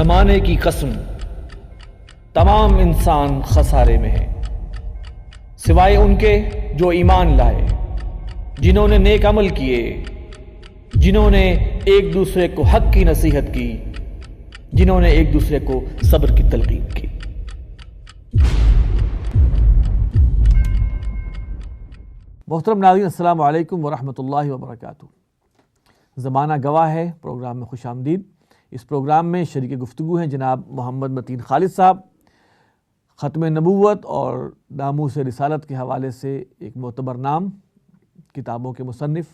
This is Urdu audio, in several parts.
زمانے کی قسم تمام انسان خسارے میں ہے، سوائے ان کے جو ایمان لائے، جنہوں نے نیک عمل کیے، جنہوں نے ایک دوسرے کو حق کی نصیحت کی، جنہوں نے ایک دوسرے کو صبر کی تلقین کی۔ محترم ناظرین، السلام علیکم ورحمۃ اللہ وبرکاتہ۔ زمانہ گواہ ہے پروگرام میں خوش آمدید۔ اس پروگرام میں شریک گفتگو ہیں جناب محمد متین خالد صاحب، ختم نبوت اور ناموس رسالت کے حوالے سے ایک معتبر نام، کتابوں کے مصنف،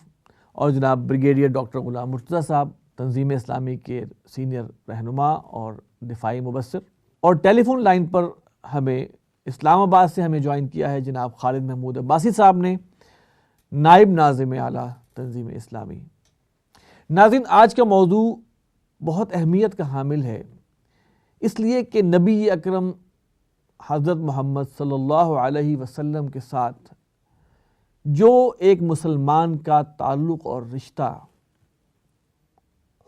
اور جناب بریگیڈیئر ڈاکٹر غلام مرتضیٰ صاحب، تنظیم اسلامی کے سینئر رہنما اور دفاعی مبصر۔ اور ٹیلی فون لائن پر ہمیں اسلام آباد سے ہمیں جوائن کیا ہے جناب خالد محمود عباسی صاحب نے، نائب ناظم اعلیٰ تنظیم اسلامی۔ ناظرین، آج کا موضوع بہت اہمیت کا حامل ہے، اس لیے کہ نبی اکرم حضرت محمد صلی اللہ علیہ وسلم کے ساتھ جو ایک مسلمان کا تعلق اور رشتہ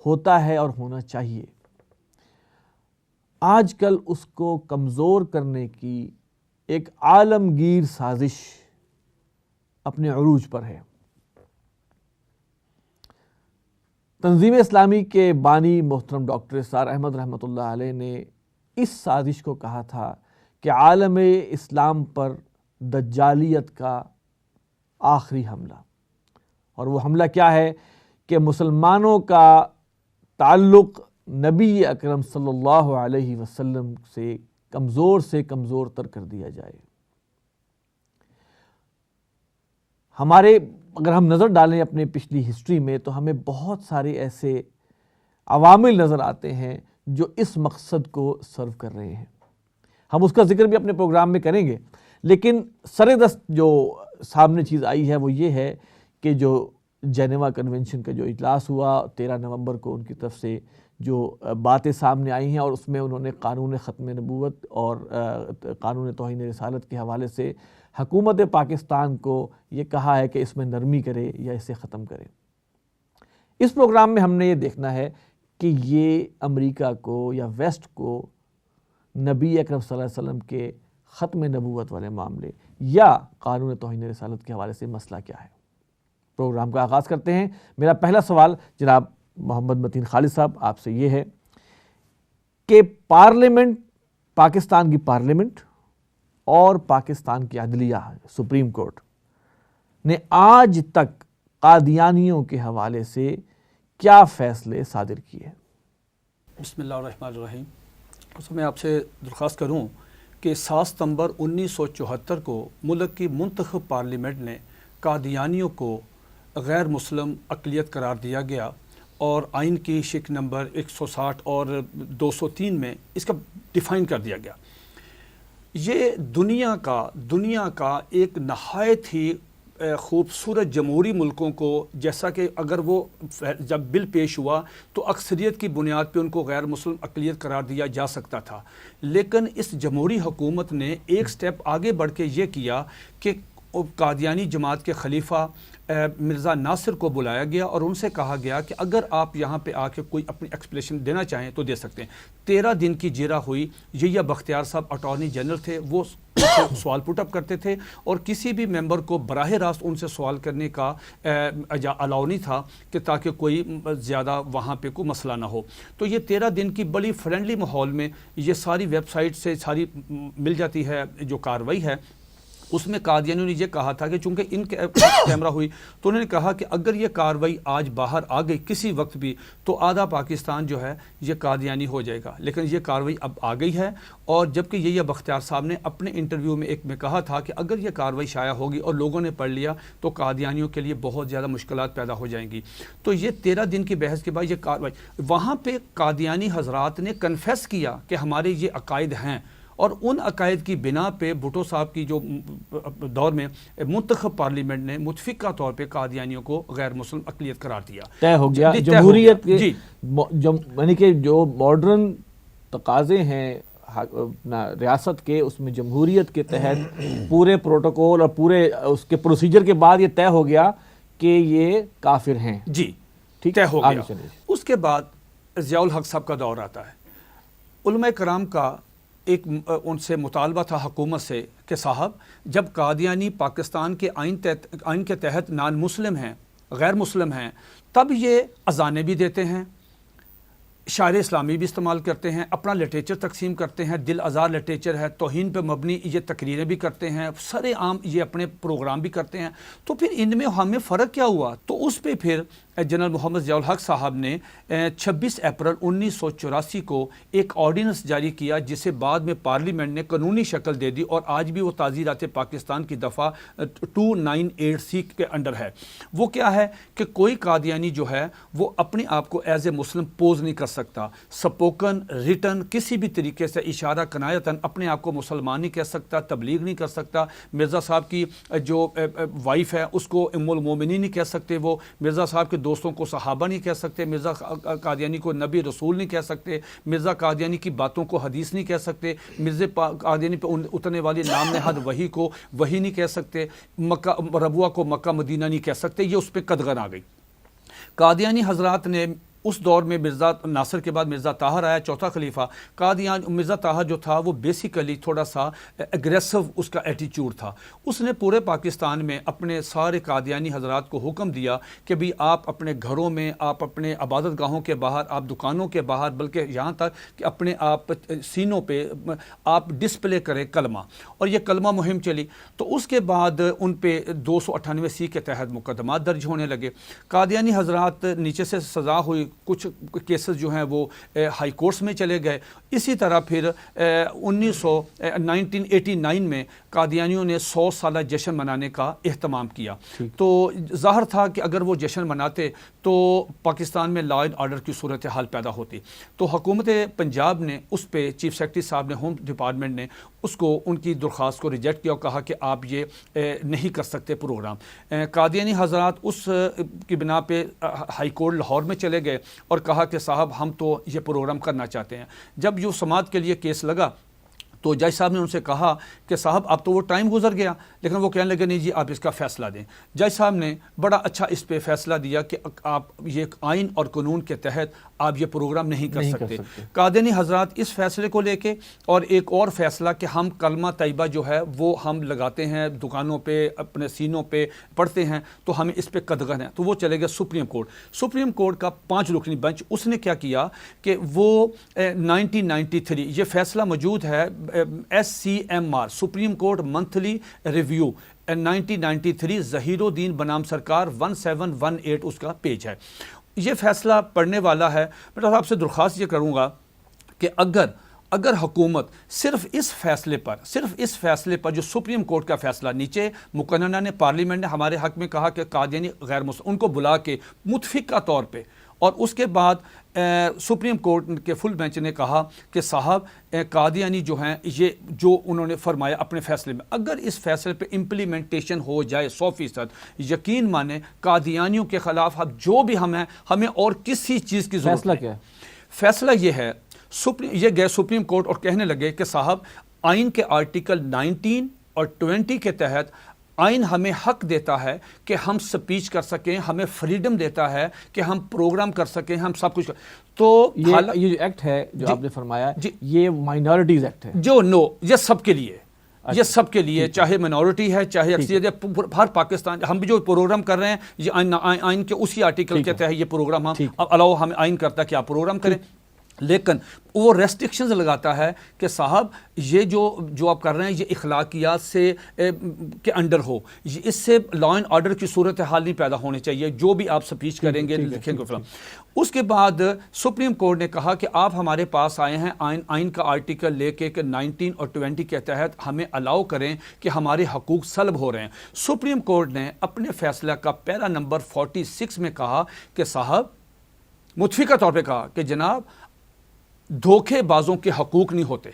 ہوتا ہے اور ہونا چاہیے، آج کل اس کو کمزور کرنے کی ایک عالمگیر سازش اپنے عروج پر ہے۔ تنظیم اسلامی کے بانی محترم ڈاکٹر اسرار احمد رحمۃ اللہ علیہ نے اس سازش کو کہا تھا کہ عالم اسلام پر دجالیت کا آخری حملہ، اور وہ حملہ کیا ہے کہ مسلمانوں کا تعلق نبی اکرم صلی اللہ علیہ وسلم سے کمزور تر کر دیا جائے۔ اگر ہم نظر ڈالیں اپنے پچھلی ہسٹری میں تو ہمیں بہت سارے ایسے عوامل نظر آتے ہیں جو اس مقصد کو سرو کر رہے ہیں۔ ہم اس کا ذکر بھی اپنے پروگرام میں کریں گے، لیکن سر دست جو سامنے چیز آئی ہے وہ یہ ہے کہ جو جنیوا کنونشن کا جو اجلاس ہوا 13 نومبر کو، ان کی طرف سے جو باتیں سامنے آئی ہیں، اور اس میں انہوں نے قانون ختم نبوت اور قانون توہین رسالت کے حوالے سے حکومت پاکستان کو یہ کہا ہے کہ اس میں نرمی کرے یا اسے ختم کرے۔ اس پروگرام میں ہم نے یہ دیکھنا ہے کہ یہ امریکہ کو یا ویسٹ کو نبی اکرم صلی اللہ علیہ وسلم کے ختم نبوت والے معاملے یا قانون توہین رسالت کے حوالے سے مسئلہ کیا ہے۔ پروگرام کا آغاز کرتے ہیں۔ میرا پہلا سوال جناب محمد متین خالد صاحب آپ سے یہ ہے کہ پاکستان کی پارلیمنٹ اور پاکستان کی عدلیہ سپریم کورٹ نے آج تک قادیانیوں کے حوالے سے کیا فیصلے صادر کیے؟ بسم اللہ الرحمن الرحیم۔ میں آپ سے درخواست کروں کہ 7 ستمبر 1974 کو ملک کی منتخب پارلیمنٹ نے قادیانیوں کو غیر مسلم اقلیت قرار دیا گیا، اور آئین کی شق نمبر 160 اور 203 میں اس کا ڈیفائن کر دیا گیا۔ یہ دنیا کا ایک نہایت ہی خوبصورت جمہوری ملکوں کو، جیسا کہ اگر وہ جب بل پیش ہوا تو اکثریت کی بنیاد پہ ان کو غیر مسلم اقلیت قرار دیا جا سکتا تھا، لیکن اس جمہوری حکومت نے ایک سٹیپ آگے بڑھ کے یہ کیا کہ قادیانی جماعت کے خلیفہ مرزا ناصر کو بلایا گیا اور ان سے کہا گیا کہ اگر آپ یہاں پہ آ کے کوئی اپنی ایکسپلیشن دینا چاہیں تو دے سکتے ہیں۔ 13 دن کی جیرا ہوئی۔ یحییٰ بختیار صاحب اٹارنی جنرل تھے، وہ سوال پٹ اپ کرتے تھے، اور کسی بھی ممبر کو براہ راست ان سے سوال کرنے کا الاؤ نہیں تھا کہ تاکہ کوئی زیادہ وہاں پہ کوئی مسئلہ نہ ہو۔ تو یہ 13 دن کی بڑی فرینڈلی ماحول میں یہ ساری ویب سائٹ سے ساری مل جاتی ہے جو کارروائی ہے۔ اس میں قادیانیوں نے یہ کہا تھا کہ چونکہ ان کے کیمرہ ہوئی تو انہوں نے کہا کہ اگر یہ کارروائی آج باہر آ گئی کسی وقت بھی تو آدھا پاکستان جو ہے یہ قادیانی ہو جائے گا، لیکن یہ کارروائی اب آ گئی ہے۔ اور جبکہ یحییٰ بختیار صاحب نے اپنے انٹرویو میں ایک میں کہا تھا کہ اگر یہ کارروائی شائع ہوگی اور لوگوں نے پڑھ لیا تو قادیانیوں کے لیے بہت زیادہ مشکلات پیدا ہو جائیں گی۔ تو یہ 13 دن کی بحث کے بعد یہ کارروائی، وہاں پہ قادیانی حضرات نے کنفیس کیا کہ ہمارے یہ عقائد ہیں، اور ان عقائد کی بنا پہ بھٹو صاحب کی جو دور میں منتخب پارلیمنٹ نے متفقہ طور پہ قادیانیوں کو غیر مسلم اقلیت قرار دیا، طے ہو گیا۔ جمہوریت کے یعنی کہ جو ماڈرن تقاضے ہیں ریاست کے، اس میں جمہوریت کے تحت پورے پروٹوکول اور پورے اس کے پروسیجر کے بعد یہ طے ہو گیا کہ یہ کافر ہیں۔ جی ٹھیک، طے ہو گیا۔ اس کے بعد ضیاء الحق صاحب کا دور آتا ہے۔ علماء کرام کا ایک ان سے مطالبہ تھا حکومت سے کہ صاحب جب قادیانی پاکستان کے آئین کے تحت نان مسلم ہیں، غیر مسلم ہیں، تب یہ اذانیں بھی دیتے ہیں، شاعر اسلامی بھی استعمال کرتے ہیں، اپنا لٹریچر تقسیم کرتے ہیں، دل آزار لٹریچر ہے، توہین پہ مبنی یہ تقریریں بھی کرتے ہیں، سر عام یہ اپنے پروگرام بھی کرتے ہیں، تو پھر ان میں ہمیں فرق کیا ہوا؟ تو اس پہ پھر جنرل محمد ضیاء الحق صاحب نے 26 اپریل 1984 کو ایک آرڈیننس جاری کیا، جسے بعد میں پارلیمنٹ نے قانونی شکل دے دی، اور آج بھی وہ تعزیرات پاکستان کی دفعہ 298C کے انڈر ہے۔ وہ کیا ہے کہ کوئی قادیانی جو ہے وہ اپنے آپ کو ایز اے مسلم پوز نہیں کر سکتا، سپوکن ریٹن کسی بھی طریقے سے اشارہ کنایتاً اپنے آپ کو مسلمان نہیں کہہ سکتا، تبلیغ نہیں کر سکتا، مرزا صاحب کی جو وائف ہے اس کو ام المومنین نہیں کہہ سکتے، وہ مرزا صاحب کے دوستوں کو صحابہ نہیں کہہ سکتے، مرزا قادیانی کو نبی رسول نہیں کہہ سکتے، مرزا قادیانی کی باتوں کو حدیث نہیں کہہ سکتے، مرزا قادیانی پہ اترنے والی نام نہاد وحی کو وحی نہیں کہہ سکتے، مکہ ربوہ کو مکہ مدینہ نہیں کہہ سکتے، یہ اس پہ قدغن آ گئی۔ قادیانی حضرات نے اس دور میں مرزا ناصر کے بعد مرزا طاہر آیا، چوتھا خلیفہ۔ مرزا طاہر جو تھا وہ بیسیکلی تھوڑا سا اگریسو اس کا ایٹیچیوڈ تھا، اس نے پورے پاکستان میں اپنے سارے قادیانی حضرات کو حکم دیا کہ بھی آپ اپنے گھروں میں، آپ اپنے عبادت گاہوں کے باہر، آپ دکانوں کے باہر، بلکہ یہاں تک کہ اپنے آپ سینوں پہ آپ ڈسپلے کریں کلمہ، اور یہ کلمہ مہم چلی۔ تو اس کے بعد ان پہ 298C کے تحت مقدمات درج ہونے لگے۔ قادیانی حضرات نیچے سے سزا ہوئی، کچھ کیسز جو ہیں وہ ہائی کورٹس میں چلے گئے۔ اسی طرح پھر 1989 میں قادیانیوں نے 100 سالہ جشن منانے کا اہتمام کیا، تو ظاہر تھا کہ اگر وہ جشن مناتے تو پاکستان میں لا اینڈ آرڈر کی صورتحال پیدا ہوتی، تو حکومت پنجاب نے اس پہ چیف سیکرٹری صاحب نے، ہوم ڈپارٹمنٹ نے اس کو ان کی درخواست کو ریجیکٹ کیا اور کہا کہ آپ یہ نہیں کر سکتے پروگرام۔ قادیانی حضرات اس کی بنا پہ ہائی کورٹ لاہور میں چلے گئے اور کہا کہ صاحب ہم تو یہ پروگرام کرنا چاہتے ہیں۔ جب یوں سماعت کے لیے کیس لگا تو جج صاحب نے ان سے کہا کہ صاحب اب تو وہ ٹائم گزر گیا، لیکن وہ کہنے لگے نہیں جی آپ اس کا فیصلہ دیں۔ جج صاحب نے بڑا اچھا اس پہ فیصلہ دیا کہ آپ یہ آئین اور قانون کے تحت آپ یہ پروگرام نہیں کر سکتے۔ قادیانی حضرات اس فیصلے کو لے کے اور ایک اور فیصلہ کہ ہم کلمہ طیبہ جو ہے وہ ہم لگاتے ہیں دکانوں پہ، اپنے سینوں پہ پڑھتے ہیں، تو ہمیں اس پہ قدغن ہے، تو وہ چلے گئے سپریم کورٹ۔ سپریم کورٹ کا 5 رکنی بنچ اس نے کیا کیا کہ وہ 1993 یہ فیصلہ موجود ہے SCMR supreme court monthly review 1993 Zaheer الدین بنام سرکار 1718 اس کا پیج ہے۔ یہ فیصلہ پڑھنے والا ہے۔ میں آپ سے درخواست یہ کروں گا کہ اگر حکومت صرف اس فیصلے پر جو سپریم کورٹ کا فیصلہ، نیچے مقننہ نے، پارلیمنٹ نے ہمارے حق میں کہا کہ قادیانی غیر مسلم، ان کو بلا کے متفقہ طور پہ، اور اس کے بعد سپریم کورٹ کے فل بینچ نے کہا کہ صاحب قادیانی جو ہیں یہ جو انہوں نے فرمایا اپنے فیصلے میں، اگر اس فیصلے پہ امپلیمنٹیشن ہو جائے 100%، یقین مانیں قادیانیوں کے خلاف اب جو بھی ہمیں اور کسی چیز کی ضرورت نہیں۔ فیصلہ کیا ہے؟ فیصلہ یہ ہے، یہ گئے سپریم کورٹ اور کہنے لگے کہ صاحب آئین کے آرٹیکل 19 اور 20 کے تحت آئین ہمیں حق دیتا ہے کہ ہم سپیچ کر سکیں، ہمیں فریڈم دیتا ہے کہ ہم پروگرام کر سکیں، ہم سب کچھ تو یہ جو ایکٹ ہے جو آپ نے فرمایا یہ مائنورٹیز ایکٹ ہے، یہ سب کے لیے، یہ سب کے لیے، چاہے منورٹی ہے چاہے اکثریت ہے، ہر پاکستان ہم بھی جو پروگرام کر رہے ہیں یہ آئین کے اسی آرٹیکل کے تحت یہ پروگرام ہم الاؤ ہمیں آئین کرتا ہے کہ آپ پروگرام کریں، لیکن وہ ریسٹرکشنز لگاتا ہے کہ صاحب یہ جو آپ کر رہے ہیں یہ اخلاقیات سے کے انڈر ہو، اس سے لا اینڈ آرڈر کی صورتحال نہیں پیدا ہونی چاہیے، جو بھی آپ سپیچ کریں گے لکھیں گے فلاں۔ اس کے بعد سپریم کورٹ نے کہا کہ آپ ہمارے پاس آئے ہیں آئین کا آرٹیکل لے کے کہ 19 اور 20 کے تحت ہمیں الاؤ کریں کہ ہمارے حقوق سلب ہو رہے ہیں۔ سپریم کورٹ نے اپنے فیصلہ کا پیرا نمبر 46 میں کہا کہ صاحب متفقہ طور پہ کہا کہ جناب دھوکے بازوں کے حقوق نہیں ہوتے،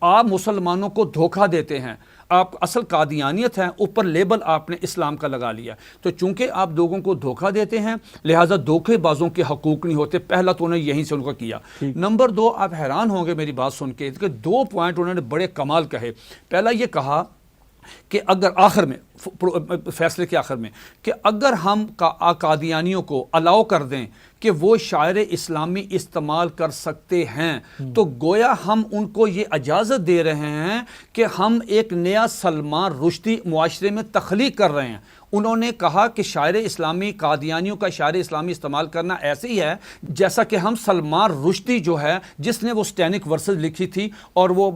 آپ مسلمانوں کو دھوکہ دیتے ہیں، آپ اصل قادیانیت ہیں، اوپر لیبل آپ نے اسلام کا لگا لیا، تو چونکہ آپ لوگوں کو دھوکہ دیتے ہیں لہٰذا دھوکے بازوں کے حقوق نہیں ہوتے۔ پہلا تو انہوں نے یہیں سے ان کو کیا۔ نمبر 2، آپ حیران ہوں گے میری بات سن کے کہ 2 پوائنٹ انہوں نے بڑے کمال کہے۔ پہلا یہ کہا کہ اگر آخر میں فیصلے کے آخر میں کہ اگر ہم قادیانیوں کو الاؤ کر دیں کہ وہ شاعر اسلامی استعمال کر سکتے ہیں تو گویا ہم ان کو یہ اجازت دے رہے ہیں کہ ہم ایک نیا سلمان رشدی معاشرے میں تخلیق کر رہے ہیں. انہوں نے کہا کہ شاعر اسلامی قادیانیوں کا شاعر اسلامی استعمال کرنا ایسے ہی ہے جیسا کہ ہم سلمان رشدی جو ہے جس نے وہ سٹینک ورسز لکھی تھی اور وہ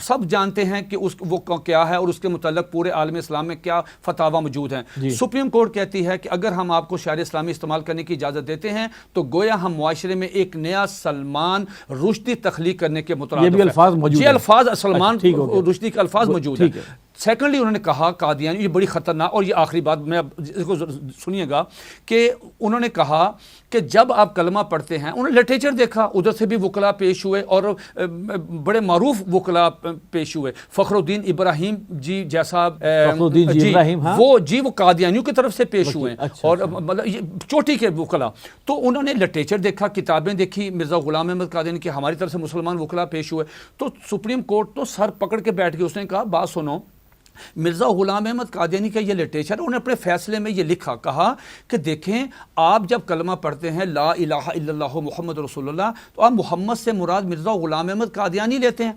سب جانتے ہیں کہ وہ کیا ہے اور اس کے متعلق پورے عالم اسلام میں کیا فتاوی موجود ہیں. سپریم کورٹ کہتی ہے کہ اگر ہم آپ کو شاعر اسلامی استعمال کرنے کی اجازت دیتے ہیں تو گویا ہم معاشرے میں ایک نیا سلمان رشدی تخلیق کرنے کے مترادف یہ بھی الفاظ موجود ہیں. یہ الفاظ سلمان رشدی کے الفاظ موجود ہیں. سیکنڈلی انہوں نے کہا قادیانی یہ بڑی خطرناک، اور یہ آخری بات میں اب اس کو سنیے گا کہ انہوں نے کہا کہ جب آپ کلمہ پڑھتے ہیں، انہوں نے لٹریچر دیکھا، ادھر سے بھی وکلا پیش ہوئے اور بڑے معروف وکلا پیش ہوئے، فخر الدین ابراہیم جی جیسا وہ قادیانیوں کی طرف سے پیش ہوئے اور مطلب چوٹی کے وکلا. تو انہوں نے لٹریچر دیکھا، کتابیں دیکھی مرزا غلام احمد قادیانی کی، ہماری طرف سے مسلمان وکلا پیش ہوئے. تو سپریم کورٹ تو سر پکڑ کے بیٹھ گئی. اس نے کہا بات سنو، مرزا غلام احمد قادیانی کا یہ لٹریچر، انہوں نے اپنے فیصلے میں یہ لکھا، کہا کہ دیکھیں آپ جب کلمہ پڑھتے ہیں لا الہ الا اللہ محمد رسول اللہ تو آپ محمد سے مراد مرزا غلام احمد قادیانی لیتے ہیں.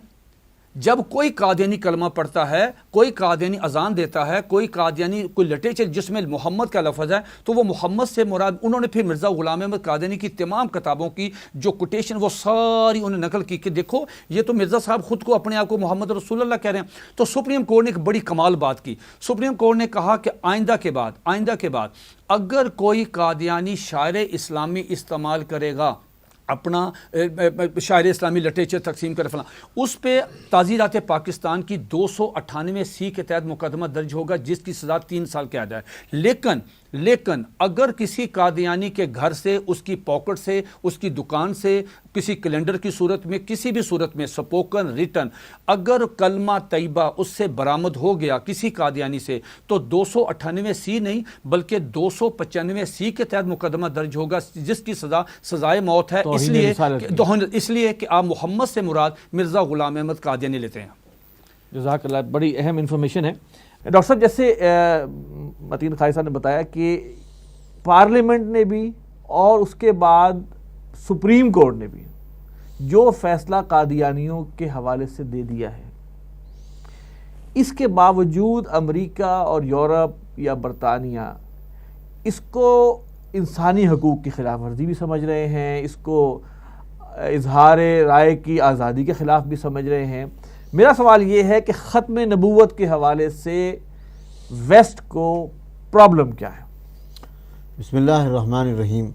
جب کوئی قادیانی کلمہ پڑھتا ہے، کوئی قادیانی اذان دیتا ہے، کوئی قادیانی کوئی لٹریچر جس میں محمد کا لفظ ہے تو وہ محمد سے مراد. انہوں نے پھر مرزا غلام احمد قادیانی کی تمام کتابوں کی جو کوٹیشن وہ ساری انہوں نے نقل کی کہ دیکھو یہ تو مرزا صاحب خود کو اپنے آپ کو محمد رسول اللہ کہہ رہے ہیں. تو سپریم کورٹ نے ایک بڑی کمال بات کی. سپریم کورٹ نے کہا کہ آئندہ کے بعد اگر کوئی قادیانی شاعر اسلامی استعمال کرے گا، اپنا شاعر اسلامی لٹریچر تقسیم کرے فلاں، اس پہ تعزیرات پاکستان کی 298C کے تحت مقدمہ درج ہوگا جس کی سزا 3 سال قید ہے. لیکن اگر کسی قادیانی کے گھر سے، اس کی پاکٹ سے، اس کی دکان سے، کسی کیلنڈر کی صورت میں، کسی بھی صورت میں سپوکن ریٹن اگر کلمہ طیبہ اس سے برآمد ہو گیا کسی قادیانی سے تو 298C نہیں بلکہ 295C کے تحت مقدمہ درج ہوگا جس کی سزائے موت ہے، اس لیے کہ آپ محمد سے مراد مرزا غلام احمد قادیانی لیتے ہیں. جزاک اللہ، بڑی اہم انفارمیشن ہے. ڈاکٹر صاحب جیسے متین قاری صاحب نے بتایا کہ پارلیمنٹ نے بھی اور اس کے بعد سپریم کورٹ نے بھی جو فیصلہ قادیانیوں کے حوالے سے دے دیا ہے، اس کے باوجود امریکہ اور یورپ یا برطانیہ اس کو انسانی حقوق کی خلاف ورزی بھی سمجھ رہے ہیں، اس کو اظہار رائے کی آزادی کے خلاف بھی سمجھ رہے ہیں. میرا سوال یہ ہے کہ ختم نبوت کے حوالے سے ویسٹ کو پرابلم کیا ہے؟ بسم اللہ الرحمن الرحیم.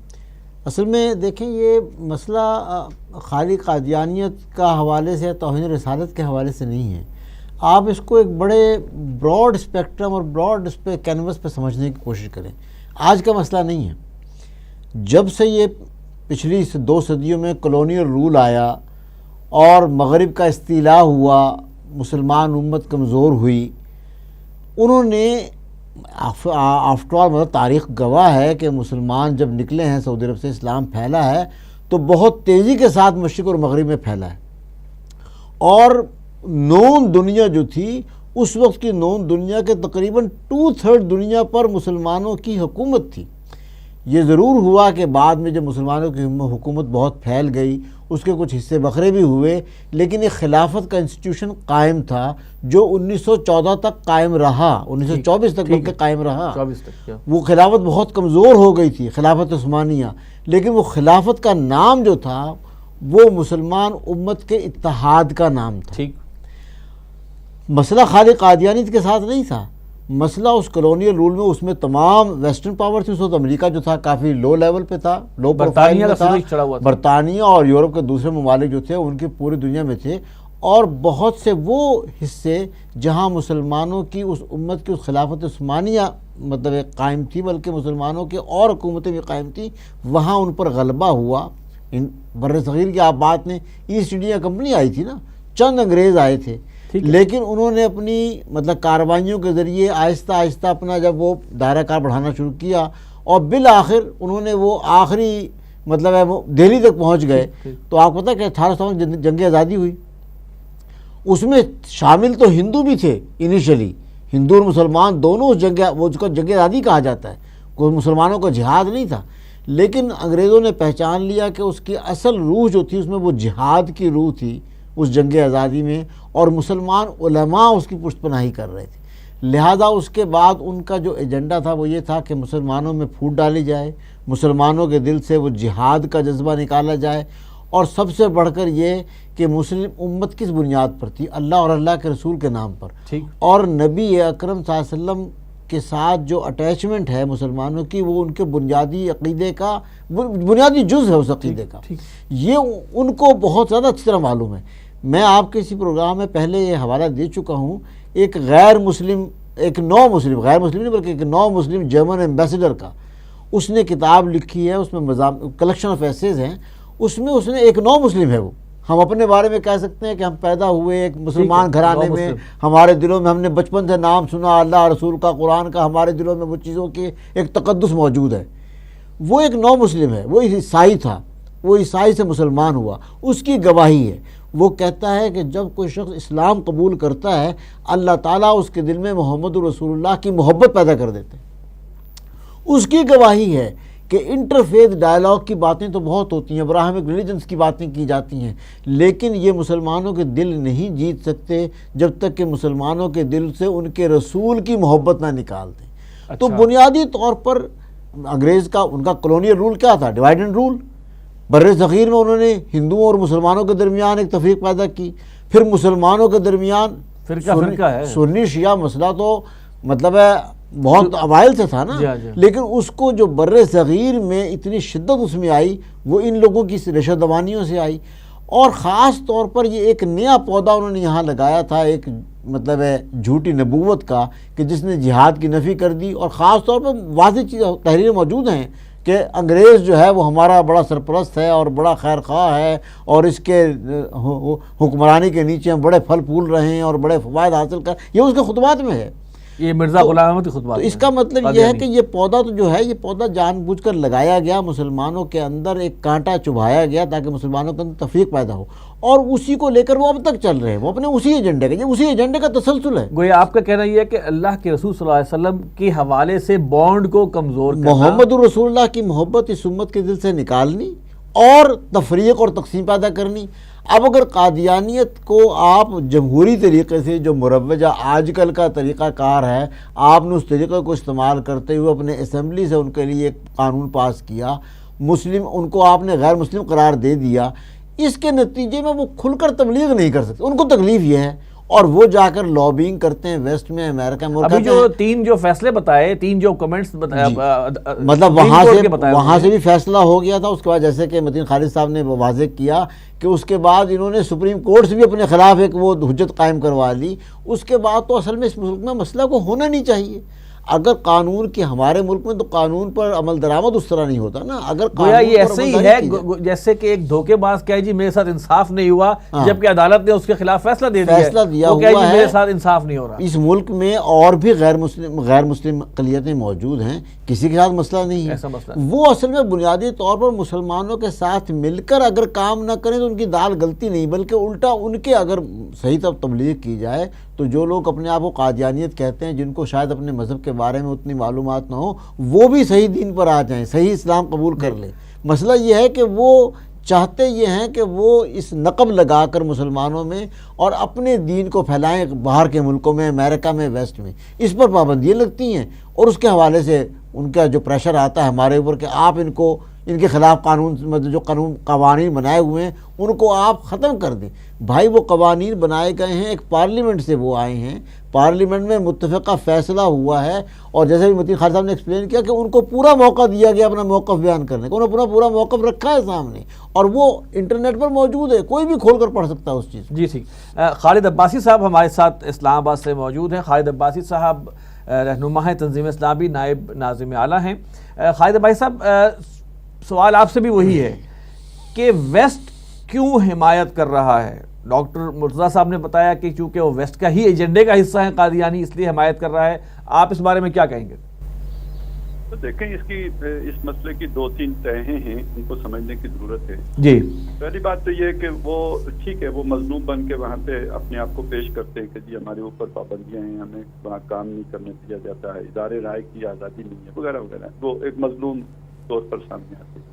اصل میں دیکھیں یہ مسئلہ خالی قادیانیت کا حوالے سے، توہین رسالت کے حوالے سے نہیں ہے. آپ اس کو ایک بڑے براڈ اسپیکٹرم اور براڈ کینوس پہ سمجھنے کی کوشش کریں. آج کا مسئلہ نہیں ہے. جب سے یہ پچھلی 2 صدیوں میں کلونیل رول آیا اور مغرب کا استیلاء ہوا، مسلمان امت کمزور ہوئی، انہوں نے آفٹر آل مطلب تاریخ گواہ ہے کہ مسلمان جب نکلے ہیں سعودی عرب سے، اسلام پھیلا ہے تو بہت تیزی کے ساتھ مشرق اور مغرب میں پھیلا ہے. اور نون دنیا جو تھی اس وقت کی نون دنیا کے تقریباً 2/3 دنیا پر مسلمانوں کی حکومت تھی. یہ ضرور ہوا کہ بعد میں جب مسلمانوں کی حکومت بہت پھیل گئی، اس کے کچھ حصے بکھرے بھی ہوئے، لیکن ایک خلافت کا انسٹیٹیوشن قائم تھا جو 1914 تک قائم رہا، 1924 تک بلکہ قائم رہا. وہ خلافت بہت کمزور ہو گئی تھی، خلافت عثمانیہ، لیکن وہ خلافت کا نام جو تھا وہ مسلمان امت کے اتحاد کا نام تھا. مسئلہ خالی قادیانیت کے ساتھ نہیں تھا، مسئلہ اس کلونیل رول میں، اس میں تمام ویسٹرن پاور تھی. اس وقت امریکہ جو تھا کافی لو لیول پہ تھا، لو پروفائل میں تھا. برطانیہ اور یورپ کے دوسرے ممالک جو تھے ان کی پوری دنیا میں تھے، اور بہت سے وہ حصے جہاں مسلمانوں کی اس امت کی اس خلافت عثمانیہ مطلب ایک قائم تھی، بلکہ مسلمانوں کی اور حکومتیں بھی قائم تھیں، وہاں ان پر غلبہ ہوا. بر صغیر کی آپ بات نے ایسٹ انڈیا کمپنی آئی تھی نا، چند انگریز آئے تھے، لیکن انہوں نے اپنی مطلب کارروائیوں کے ذریعے آہستہ آہستہ اپنا جب وہ دائرہ کار بڑھانا شروع کیا اور بالآخر انہوں نے وہ آخری مطلب ہے وہ دہلی تک پہنچ گئے. تو آپ پتہ کہ 1857 جنگ آزادی ہوئی، اس میں شامل تو ہندو بھی تھے انیشلی، ہندو اور مسلمان دونوں اس جنگ، وہ اس کو جنگ آزادی کہا جاتا ہے، کوئی مسلمانوں کا جہاد نہیں تھا، لیکن انگریزوں نے پہچان لیا کہ اس کی اصل روح جو تھی اس میں وہ جہاد کی روح تھی اس جنگ آزادی میں، اور مسلمان علماء اس کی پشت پناہی کر رہے تھے۔ لہذا اس کے بعد ان کا جو ایجنڈا تھا وہ یہ تھا کہ مسلمانوں میں پھوٹ ڈالی جائے، مسلمانوں کے دل سے وہ جہاد کا جذبہ نکالا جائے، اور سب سے بڑھ کر یہ کہ مسلم امت کس بنیاد پر تھی؟ اللہ اور اللہ کے رسول کے نام پر، ٹھیک، اور نبی اکرم صلی اللہ علیہ وسلم کے ساتھ جو اٹیچمنٹ ہے مسلمانوں کی، وہ ان کے بنیادی عقیدے کا بنیادی جز ہے اس عقیدے کا، یہ ان کو بہت زیادہ اچھی طرح معلوم ہے۔ میں آپ کے اسی پروگرام میں پہلے یہ حوالہ دے چکا ہوں، ایک غیر مسلم نہیں بلکہ ایک نو مسلم جرمن ایمبیسڈر کا، اس نے کتاب لکھی ہے، اس میں کلیکشن آف ایسیز ہیں، اس میں اس نے ایک نو مسلم ہے وہ، ہم اپنے بارے میں کہہ سکتے ہیں کہ ہم پیدا ہوئے ایک مسلمان گھرانے میں، ہمارے دلوں میں ہم نے بچپن سے نام سنا اللہ رسول کا، قرآن کا، ہمارے دلوں میں وہ چیزوں کی ایک تقدس موجود ہے۔ وہ ایک نو مسلم ہے، وہ عیسائی تھا، وہ عیسائی سے مسلمان ہوا، اس کی گواہی ہے۔ وہ کہتا ہے کہ جب کوئی شخص اسلام قبول کرتا ہے اللہ تعالیٰ اس کے دل میں محمد رسول اللہ کی محبت پیدا کر دیتے ہیں۔ اس کی گواہی ہے کہ انٹرفیتھ ڈائلاگ کی باتیں تو بہت ہوتی ہیں، ابراہمک ریلیجنس کی باتیں کی جاتی ہیں، لیکن یہ مسلمانوں کے دل نہیں جیت سکتے جب تک کہ مسلمانوں کے دل سے ان کے رسول کی محبت نہ نکال دیں۔ تو بنیادی طور پر انگریز کا ان کا کلونیل رول کیا تھا؟ Divide and rule. بر صغیر میں انہوں نے ہندوؤں اور مسلمانوں کے درمیان ایک تفریق پیدا کی، پھر مسلمانوں کے درمیان فرقہ ہے، سنی شیعہ مسئلہ تو مطلب ہے بہت اوائل سے تھا نا، لیکن اس کو جو بر صغیر میں اتنی شدت اس میں آئی وہ ان لوگوں کی ریشہ دوانیوں سے آئی، اور خاص طور پر یہ ایک نیا پودا انہوں نے یہاں لگایا تھا، ایک مطلب ہے جھوٹی نبوت کا، کہ جس نے جہاد کی نفی کر دی، اور خاص طور پر واضح چیز تحریریں موجود ہیں کہ انگریز جو ہے وہ ہمارا بڑا سرپرست ہے اور بڑا خیر خواہ ہے، اور اس کے حکمرانی کے نیچے ہم بڑے پھل پھول رہے ہیں اور بڑے فوائد حاصل کر، یہ اس کے خطبات میں ہے، یہ مرزا غلام احمد کے خطبات۔ تو اس کا مطلب یہ ہے کہ یہ پودا تو جو ہے یہ پودا جان بوجھ کر لگایا گیا، مسلمانوں کے اندر ایک کانٹا چبھایا گیا تاکہ مسلمانوں کے اندر تفریق پیدا ہو، اور اسی کو لے کر وہ اب تک چل رہے ہیں، وہ اپنے اسی ایجنڈے کا تسلسل ہے۔ گویا آپ کا کہنا یہ ہے کہ اللہ کے رسول صلی اللہ علیہ وسلم کے حوالے سے بانڈ کو کمزور کرنا، محمد رسول اللہ کی محبت اس امت کے دل سے نکالنی اور تفریق اور تقسیم پیدا کرنی۔ اب اگر قادیانیت کو آپ جمہوری طریقے سے، جو مروجہ آج کل کا طریقہ کار ہے، آپ نے اس طریقے کو استعمال کرتے ہوئے اپنے اسمبلی سے ان کے لیے ایک قانون پاس کیا، مسلم ان کو آپ نے غیر مسلم قرار دے دیا، اس کے نتیجے میں وہ کھل کر تبلیغ نہیں کر سکتے، ان کو تکلیف یہ ہے، اور وہ جا کر لابینگ کرتے ہیں ویسٹ میں، امریکہ میں۔ ابھی جو تین جو فیصلے بتائے، تین جو کمنٹس مطلب وہاں سے بھی فیصلہ ہو گیا تھا، اس کے بعد جیسے کہ متین خالد صاحب نے واضح کیا کہ اس کے بعد انہوں نے سپریم کورٹ سے بھی اپنے خلاف ایک وہ حجت قائم کروا لی۔ اس کے بعد تو اصل میں اس ملک میں مسئلہ کو ہونا نہیں چاہیے۔ اگر قانون کی ہمارے ملک میں تو قانون پر عمل درآمد اس طرح نہیں ہوتا نا، اگر گویا یہ ایسے ہی ہے جیسے کہ ایک دھوکے باز کہے جی میرے ساتھ انصاف نہیں ہوا، جبکہ عدالت نے اس کے خلاف فیصلہ دے دیا وہ کہے جی میرے ساتھ انصاف نہیں ہو رہا۔ اس ملک میں اور بھی غیر مسلم اقلیتیں موجود ہیں، کسی کے ساتھ مسئلہ نہیں ہے، وہ اصل میں بنیادی طور پر مسلمانوں کے ساتھ مل کر اگر کام نہ کریں تو ان کی دال گلتی نہیں، بلکہ الٹا ان کے اگر صحیح تبلیغ کی جائے تو جو لوگ اپنے آپ کو قادیانیت کہتے ہیں، جن کو شاید اپنے مذہب کے بارے میں اتنی معلومات نہ ہو، وہ بھی صحیح دین پر آ جائیں، صحیح اسلام قبول کر لیں۔ مسئلہ یہ ہے کہ وہ چاہتے یہ ہیں کہ وہ اس نقب لگا کر مسلمانوں میں اور اپنے دین کو پھیلائیں باہر کے ملکوں میں، امریکہ میں، ویسٹ میں، اس پر پابندیاں لگتی ہیں، اور اس کے حوالے سے ان کا جو پریشر آتا ہے ہمارے اوپر کہ آپ ان کے خلاف قوانین بنائے ہوئے ہیں ان کو آپ ختم کر دیں۔ بھائی وہ قوانین بنائے گئے ہیں، ایک پارلیمنٹ سے وہ آئے ہیں، پارلیمنٹ میں متفقہ فیصلہ ہوا ہے، اور جیسے بھی متین خالد صاحب نے ایکسپلین کیا کہ ان کو پورا موقع دیا گیا اپنا موقف بیان کرنے کا، انہوں نے پورا موقف رکھا ہے سامنے، اور وہ انٹرنیٹ پر موجود ہے، کوئی بھی کھول کر پڑھ سکتا ہے اس چیز۔ جی ٹھیک۔ خالد عباسی صاحب ہمارے ساتھ اسلام آباد سے موجود ہیں۔ خالد عباسی صاحب رہنما ہیں تنظیم اسلامی، نائب ناظم اعلیٰ ہیں۔ خالد عباسی صاحب، سوال آپ سے بھی وہی ہے کہ ویسٹ کیوں حمایت کر رہا ہے؟ ڈاکٹر مرتضیٰ صاحب نے بتایا کہ چونکہ وہ ویسٹ کا ہی ایجنڈے کا حصہ ہیں قادیانی، اس لیے حمایت کر رہا ہے، آپ اس بارے میں کیا کہیں گے؟ تو دیکھیں اس مسئلے کی 2-3 تہیں ہیں، ان کو سمجھنے کی ضرورت ہے. جی پہلی بات تو یہ ہے کہ وہ ٹھیک ہے، وہ مظلوم بن کے وہاں پہ اپنے آپ کو پیش کرتے ہیں کہ جی ہمارے اوپر پابندیاں ہیں، ہمیں وہاں کام نہیں کرنے دیا جاتا ہے، ادارے رائے کی آزادی نہیں ہے وغیرہ وغیرہ، وہ ایک مظلوم طور پر سامنے آتے ہیں.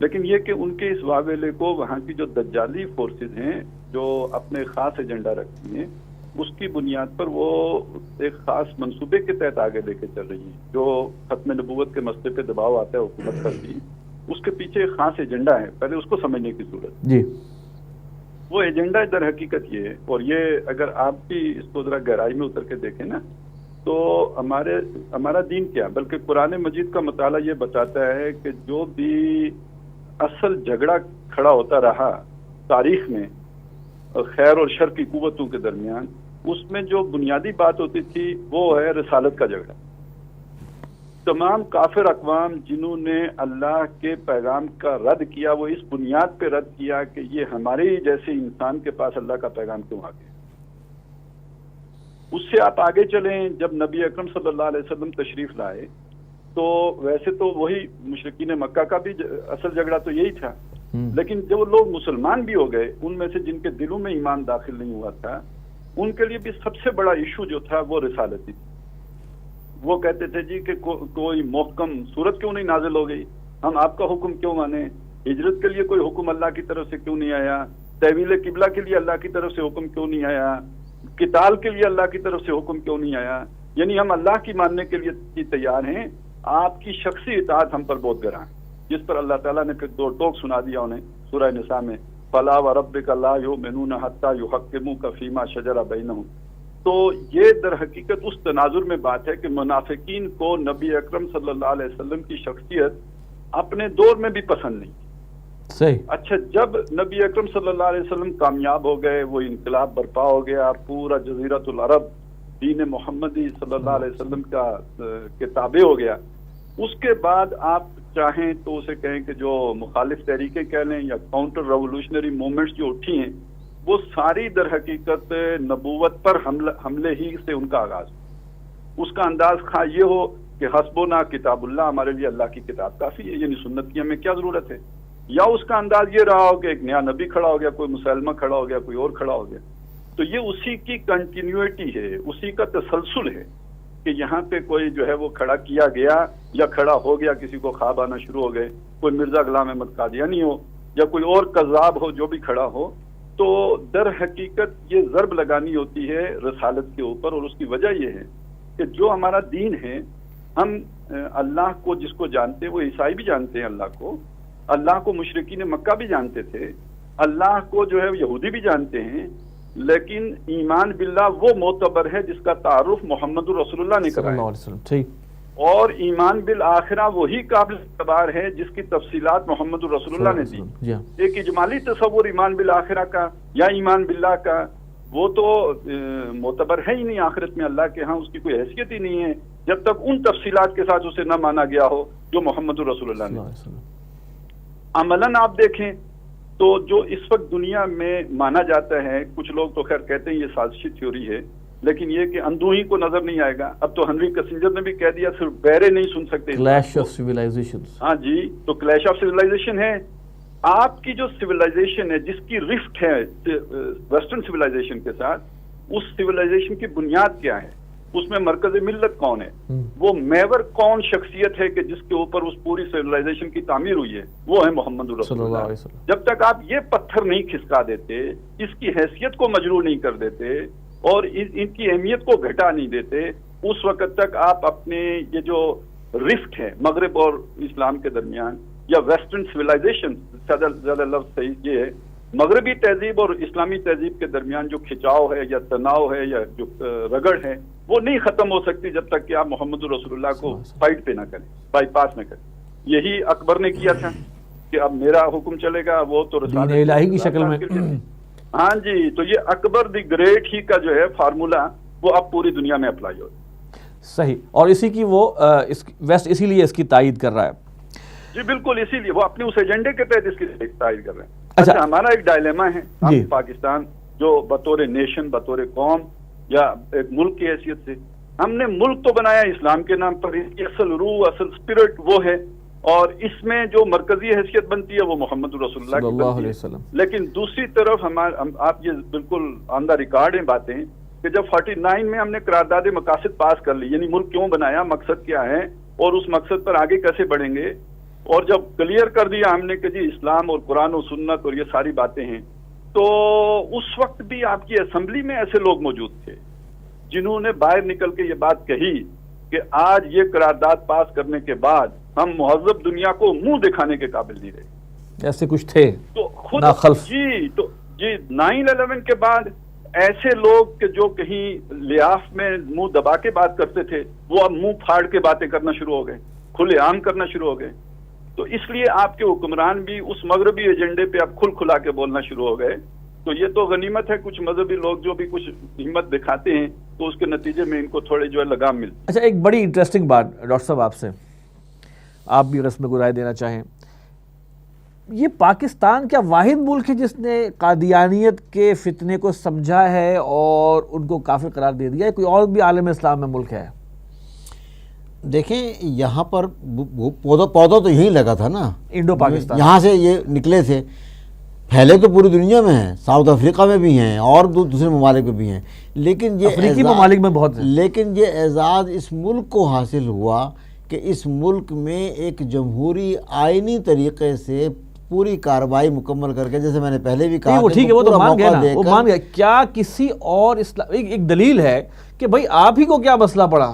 لیکن یہ کہ ان کے اس واویلے کو وہاں کی جو دجالی فورسز ہیں جو اپنے خاص ایجنڈا رکھتی ہیں، اس کی بنیاد پر وہ ایک خاص منصوبے کے تحت آگے لے کے چل رہی ہیں. جو ختم نبوت کے مسئلے پہ دباؤ آتا ہے حکومت پر بھی، اس کے پیچھے ایک خاص ایجنڈا ہے، پہلے اس کو سمجھنے کی ضرورت. جی وہ ایجنڈا در حقیقت یہ ہے، اور یہ اگر آپ بھی اس کو ذرا گہرائی میں اتر کے دیکھیں نا، تو ہمارا دین کیا، بلکہ قرآن مجید کا مطالعہ یہ بتاتا ہے کہ جو بھی اصل جھگڑا کھڑا ہوتا رہا تاریخ میں خیر اور شر کی قوتوں کے درمیان، اس میں جو بنیادی بات ہوتی تھی وہ ہے رسالت کا جھگڑا. تمام کافر اقوام جنہوں نے اللہ کے پیغام کا رد کیا، وہ اس بنیاد پہ رد کیا کہ یہ ہمارے ہی جیسے انسان کے پاس اللہ کا پیغام کیوں آ گیا. اس سے آپ آگے چلیں، جب نبی اکرم صلی اللہ علیہ وسلم تشریف لائے تو ویسے تو وہی مشرکین مکہ کا بھی اصل جھگڑا تو یہی تھا، لیکن جو لوگ مسلمان بھی ہو گئے، ان میں سے جن کے دلوں میں ایمان داخل نہیں ہوا تھا، ان کے لیے بھی سب سے بڑا ایشو جو تھا وہ رسالتی تھی. وہ کہتے تھے جی کہ کوئی محکم صورت کیوں نہیں نازل ہو گئی، ہم آپ کا حکم کیوں مانیں، ہجرت کے لیے کوئی حکم اللہ کی طرف سے کیوں نہیں آیا، تحویل قبلہ کے لیے اللہ کی طرف سے حکم کیوں نہیں آیا، قتال کے لیے اللہ کی طرف سے حکم کیوں نہیں آیا. یعنی ہم اللہ کی ماننے کے لیے تیار ہیں، آپ کی شخصی اطاعت ہم پر بہت گراں ہے. جس پر اللہ تعالیٰ نے پھر 2 ٹوک سنا دیا انہیں سورہ نساء میں، فَلَا وَرَبِّكَ لَا يُؤْمِنُونَ حَتَّى يُحَكِّمُوكَ فِي مَا شَجَرَ بَيْنَهُمْ. تو یہ در حقیقت اس تناظر میں بات ہے کہ منافقین کو نبی اکرم صلی اللہ علیہ وسلم کی شخصیت اپنے دور میں بھی پسند نہیں. صحیح. اچھا، جب نبی اکرم صلی اللہ علیہ وسلم کامیاب ہو گئے، وہ انقلاب برپا ہو گیا، پورا جزیرۃ العرب دین محمدی صلی اللہ علیہ وسلم کا تابع ہو گیا، اس کے بعد آپ چاہیں تو اسے کہیں کہ جو مخالف تحریکیں کہہ لیں یا کاؤنٹر ریولوشنری موومنٹس جو اٹھی ہیں، وہ ساری در حقیقت نبوت پر حملے ہی سے ان کا آغاز ہو. اس کا انداز خواہ یہ ہو کہ حسبنا کتاب اللہ، ہمارے لیے اللہ کی کتاب کافی ہے، یعنی سنت کی ہمیں کیا ضرورت ہے، یا اس کا انداز یہ رہا ہو کہ ایک نیا نبی کھڑا ہو گیا، کوئی مسلمہ کھڑا ہو گیا، کوئی اور کھڑا ہو گیا. تو یہ اسی کی کنٹینیوٹی ہے، اسی کا تسلسل ہے کہ یہاں پہ کوئی جو ہے وہ کھڑا کیا گیا یا کھڑا ہو گیا، کسی کو خواب آنا شروع ہو گئے، کوئی مرزا غلام احمد قادیانی ہو یا کوئی اور کذاب ہو جو بھی کھڑا ہو. تو در حقیقت یہ ضرب لگانی ہوتی ہے رسالت کے اوپر، اور اس کی وجہ یہ ہے کہ جو ہمارا دین ہے، ہم اللہ کو جس کو جانتے ہیں، وہ عیسائی بھی جانتے ہیں اللہ کو، اللہ کو مشرکین مکہ بھی جانتے تھے، اللہ کو جو ہے یہودی بھی جانتے ہیں، لیکن ایمان باللہ وہ معتبر ہے جس کا تعارف محمد رسول اللہ نے کرایا، اور ایمان بالآخرہ وہی قابل اعتبار ہے جس کی تفصیلات محمد رسول اللہ نے دی. ایک اجمالی تصور ایمان بالآخرہ کا یا ایمان باللہ کا وہ تو معتبر ہے ہی نہیں آخرت میں، اللہ کے ہاں اس کی کوئی حیثیت ہی نہیں ہے جب تک ان تفصیلات کے ساتھ اسے نہ مانا گیا ہو جو محمد رسول اللہ نے. عملاً آپ دیکھیں تو جو اس وقت دنیا میں مانا جاتا ہے، کچھ لوگ تو خیر کہتے ہیں یہ سازشی تھیوری ہے، لیکن یہ کہ اندوہی کو نظر نہیں آئے گا. اب تو ہنری کسنجر نے بھی کہہ دیا صرف بیرے نہیں سن سکتے. Clash of civilisation. ہاں جی، تو کلیش آف سیولائزیشن ہے. آپ کی جو سیولائزیشن ہے، جس کی رفٹ ہے ویسٹرن سیولائزیشن کے ساتھ، اس سیولائزیشن کی بنیاد کیا ہے، اس میں مرکز ملت کون ہے، وہ محور کون شخصیت ہے کہ جس کے اوپر اس پوری سیولائزیشن کی تعمیر ہوئی ہے، وہ ہے محمد رسول اللہ. جب تک آپ یہ پتھر نہیں کھسکا دیتے، اس کی حیثیت کو مجروح نہیں کر دیتے اور ان کی اہمیت کو گھٹا نہیں دیتے، اس وقت تک آپ اپنے یہ جو رفٹ ہے مغرب اور اسلام کے درمیان، یا ویسٹرن سیولائزیشن، زیادہ لفظ صحیح یہ ہے، مغربی تہذیب اور اسلامی تہذیب کے درمیان جو کھچاؤ ہے یا تناؤ ہے یا جو رگڑ ہے، وہ نہیں ختم ہو سکتی جب تک کہ آپ محمد رسول اللہ کو فائٹ پہ نہ کریں، بائی پاس نہ کریں. یہی اکبر نے کیا تھا کہ اب میرا حکم چلے گا، وہ تو دین الہی کی شکل میں. ہاں جی، تو یہ اکبر دی گریٹ ہی کا جو ہے فارمولا وہ اب پوری دنیا میں اپلائی ہو. صحیح، اور اسی کی وہ ویسٹ اسی لیے اس کی تائید کر رہا ہے. جی بالکل، اسی لیے وہ اپنے اس ایجنڈے کے تحت اس کی تائید کر رہے ہیں. اچھا، ہمارا ایک ڈائلیما ہے ہم پاکستان جو بطور نیشن، بطور قوم یا ایک ملک کی حیثیت سے، ہم نے ملک تو بنایا اسلام کے نام پر، اس کی اصل روح، اصل اسپرٹ وہ ہے، اور اس میں جو مرکزی حیثیت بنتی ہے وہ محمد رسول اللہ کی بنتی ہے۔ لیکن دوسری طرف آپ یہ بالکل آن دا ریکارڈ ہیں باتیں کہ جب 49 میں ہم نے قرارداد مقاصد پاس کر لی، یعنی ملک کیوں بنایا، مقصد کیا ہے اور اس مقصد پر آگے کیسے بڑھیں گے، اور جب کلیئر کر دیا ہم نے کہ جی اسلام اور قرآن و سنت اور یہ ساری باتیں ہیں، تو اس وقت بھی آپ کی اسمبلی میں ایسے لوگ موجود تھے جنہوں نے باہر نکل کے یہ بات کہی کہ آج یہ قرارداد پاس کرنے کے بعد ہم مہذب دنیا کو منہ دکھانے کے قابل نہیں رہے۔ ایسے کچھ تھے تو خود ناخلف۔ جی 9/11 کے بعد ایسے لوگ کہ جو کہیں لیاف میں منہ دبا کے بات کرتے تھے، وہ اب منہ پھاڑ کے باتیں کرنا شروع ہو گئے، کھلے عام کرنا شروع ہو گئے۔ تو اس لیے آپ کے حکمران بھی اس مغربی ایجنڈے پہ اب کھل کھلا کے بولنا شروع ہو گئے۔ تو یہ تو غنیمت ہے، کچھ مذہبی لوگ جو بھی کچھ ہمت دکھاتے ہیں تو اس کے نتیجے میں ان کو تھوڑے جو ہے لگام ملتی ہے۔ اچھا، ایک بڑی انٹرسٹنگ بات ڈاکٹر صاحب آپ سے، آپ بھی رسم گرائے دینا چاہیں، یہ پاکستان کیا واحد ملک ہے جس نے قادیانیت کے فتنے کو سمجھا ہے اور ان کو کافر قرار دے دیا ہے؟ کوئی اور بھی عالم اسلام میں ملک ہے؟ دیکھیں یہاں پر پودا تو یہیں لگا تھا نا، انڈو پاکستان، یہاں سے یہ نکلے تھے، پھیلے تو پوری دنیا میں ہیں، ساؤتھ افریقہ میں بھی ہیں اور دوسرے ممالک میں بھی ہیں، لیکن یہ افریقی ممالک میں بہت ہیں، لیکن یہ اعزاز اس ملک کو حاصل ہوا کہ اس ملک میں ایک جمہوری آئینی طریقے سے پوری کارروائی مکمل کر کے، جیسے میں نے پہلے بھی کہا، وہ ٹھیک ہے، وہ تو مان گیا نا، وہ مان گیا۔ کیا کسی اور ایک دلیل ہے کہ بھائی آپ ہی کو کیا مسئلہ پڑا،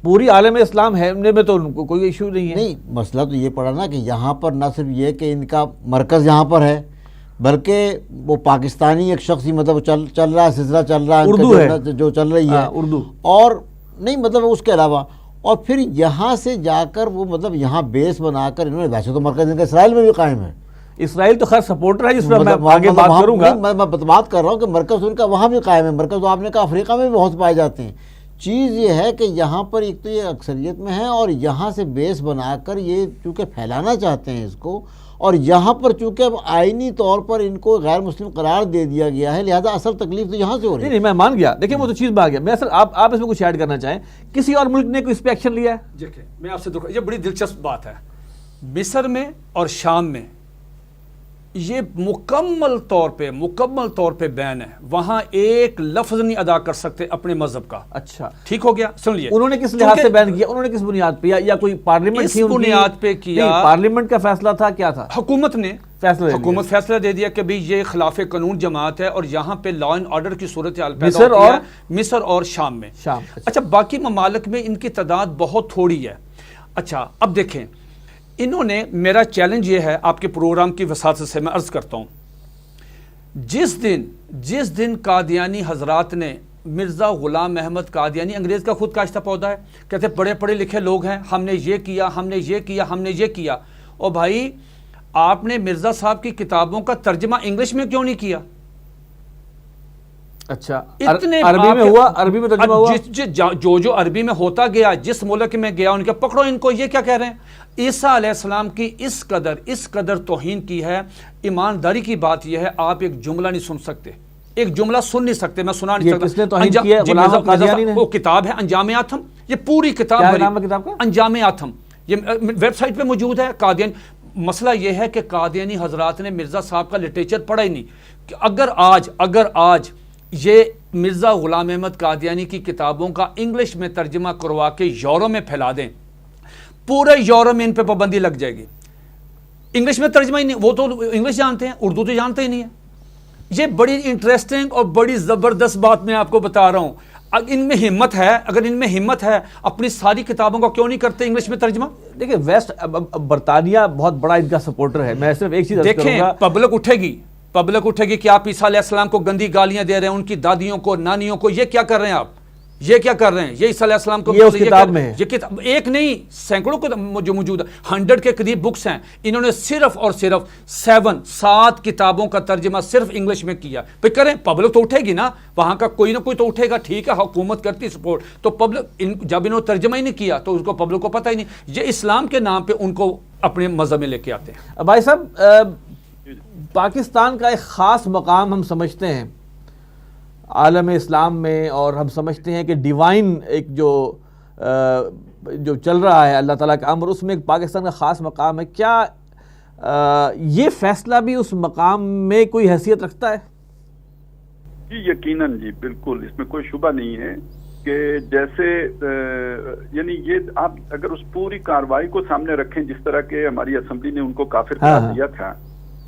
پوری عالم اسلام ہے میں تو کوئی ایشو نہیں ہے؟ نہیں، مسئلہ تو یہ پڑا نا کہ یہاں پر نہ صرف یہ کہ ان کا مرکز یہاں پر ہے، بلکہ وہ پاکستانی ایک شخصی مطلب چل رہا ہے، سلسلہ چل رہا ہے، اردو ہے جو چل رہی ہے اردو، اور نہیں مطلب اس کے علاوہ، اور پھر یہاں سے جا کر وہ مطلب یہاں بیس بنا کر انہوں نے، ویسے تو مرکز ان کا اسرائیل میں بھی قائم ہے، اسرائیل تو خیر سپورٹر ہے، جس پر میں آگے بات کروں گا، میں بات کر رہا ہوں کہ مرکز ان کا وہاں بھی قائم ہے، مرکز تو آپ نے کہا افریقہ میں بھی بہت پائے جاتے ہیں۔ چیز یہ ہے کہ یہاں پر ایک تو یہ اکثریت میں ہے، اور یہاں سے بیس بنا کر یہ چونکہ پھیلانا چاہتے ہیں اس کو، اور یہاں پر چونکہ اب آئینی طور پر ان کو غیر مسلم قرار دے دیا گیا ہے، لہذا اصل تکلیف تو یہاں سے ہو رہی ہے۔ نہیں میں مان گیا، دیکھیں وہ تو چیز میں آ گیا۔ میں اصل آپ اس میں کچھ ایڈ کرنا چاہیں، کسی اور ملک نے کوئی اس پہ ایکشن لیا ہے؟ دیکھیں میں آپ سے یہ بڑی دلچسپ بات ہے، مصر میں اور شام میں یہ مکمل طور پہ بین ہے، وہاں ایک لفظ نہیں ادا کر سکتے اپنے مذہب کا۔ اچھا ٹھیک ہو گیا، سن لیے انہوں نے کس لحاظ سے بین کیا، انہوں نے کس بنیاد پہ، یا کوئی پارلیمنٹ تھی ان کی؟ اس بنیاد پہ کیا، پارلیمنٹ کا فیصلہ تھا، کیا تھا؟ حکومت نے فیصلہ دے دیا کہ بھئی یہ خلاف قانون جماعت ہے، اور یہاں پہ لا اینڈ آرڈر کی صورتحال پیدا ہوتی ہے مصر اور شام میں۔ اچھا باقی ممالک میں ان کی تعداد بہت تھوڑی ہے۔ اچھا اب دیکھیں، انہوں نے، میرا چیلنج یہ ہے آپ کے پروگرام کی وساطت سے میں عرض کرتا ہوں، جس دن قادیانی حضرات نے، مرزا غلام احمد قادیانی انگریز کا خود کاشتہ پودا ہے، کہتے بڑے پڑھے لکھے لوگ ہیں، ہم نے یہ کیا، ہم نے یہ کیا، ہم نے یہ کیا، اور بھائی آپ نے مرزا صاحب کی کتابوں کا ترجمہ انگلش میں کیوں نہیں کیا؟ اچھا عربی میں ہوا، عربی میں ترجمہ ہوا، جو عربی میں ہوتا گیا، جس ملک میں گیا ان کے پکڑو ان کو، یہ کیا کہہ رہے ہیں؟ عیسیٰ علیہ السلام کی اس قدر توہین کی ہے۔ ایمانداری کی بات یہ ہے، آپ ایک جملہ نہیں سن سکتے، ایک جملہ سن نہیں سکتے، میں سنا نہیں سکتا۔ کس نے توہین کی ہے؟ غلام قادیانی نے۔ وہ کتاب ہے انجام آتم، یہ پوری کتاب کیا نام ہے کتاب کا؟ انجام آتم، یہ ویب سائٹ پہ موجود ہے۔ قادیانی، مسئلہ یہ ہے کہ قادیانی حضرات نے مرزا صاحب کا لٹریچر پڑھا ہی نہیں۔ کہ اگر آج یہ مرزا غلام احمد قادیانی کی کتابوں کا انگلش میں ترجمہ کروا کے یورو میں پھیلا دیں، پورے یورو میں ان پہ پابندی لگ جائے گی۔ انگلش میں ترجمہ ہی نہیں، وہ تو انگلش جانتے ہیں، اردو تو جانتے ہی نہیں ہے۔ یہ بڑی انٹرسٹنگ اور بڑی زبردست بات میں آپ کو بتا رہا ہوں۔ اگر ان میں ہمت ہے اپنی ساری کتابوں کا کیوں نہیں کرتے انگلش میں ترجمہ؟ دیکھیں ویسٹ برطانیہ بہت بڑا ان کا سپورٹر ہے۔ میں صرف ایک چیز عرض کروں گا، پبلک اٹھے گی کہ آپ عیسیٰ علیہ السلام کو گندی گالیاں دے رہے ہیں، ان کی دادیوں کو، نانیوں کو، یہ کیا کر رہے ہیں آپ؟ یہ عیسیٰ علیہ السلام کو، یہ اس کتاب میں ہے، یہ کتاب ایک نہیں سینکڑوں کو جو موجود ہے، 100 کے قریب بکس ہیں، انہوں نے صرف اور صرف 7 کتابوں کا ترجمہ صرف انگلش میں کیا۔ پھر کریں، پبلک تو اٹھے گی نا، وہاں کا کوئی نہ کوئی تو اٹھے گا، ٹھیک ہے حکومت کرتی سپورٹ، تو پبلک جب انہوں نے ترجمہ ہی نہیں کیا تو اس کو پبلک کو پتہ ہی نہیں۔ یہ اسلام کے نام پہ ان کو اپنے مذہب میں لے کے آتے ہیں۔ بھائی صاحب پاکستان کا ایک خاص مقام ہم سمجھتے ہیں عالم اسلام میں، اور ہم سمجھتے ہیں کہ ڈیوائن ایک جو چل رہا ہے اللہ تعالیٰ کا امر، اس میں ایک پاکستان کا خاص مقام ہے. کیا یہ فیصلہ بھی اس مقام میں کوئی حیثیت رکھتا ہے؟ جی یقیناً، جی بالکل، اس میں کوئی شبہ نہیں ہے کہ جیسے یعنی یہ آپ اگر اس پوری کارروائی کو سامنے رکھیں جس طرح کے ہماری اسمبلی نے ان کو کافر قرار دیا تھا،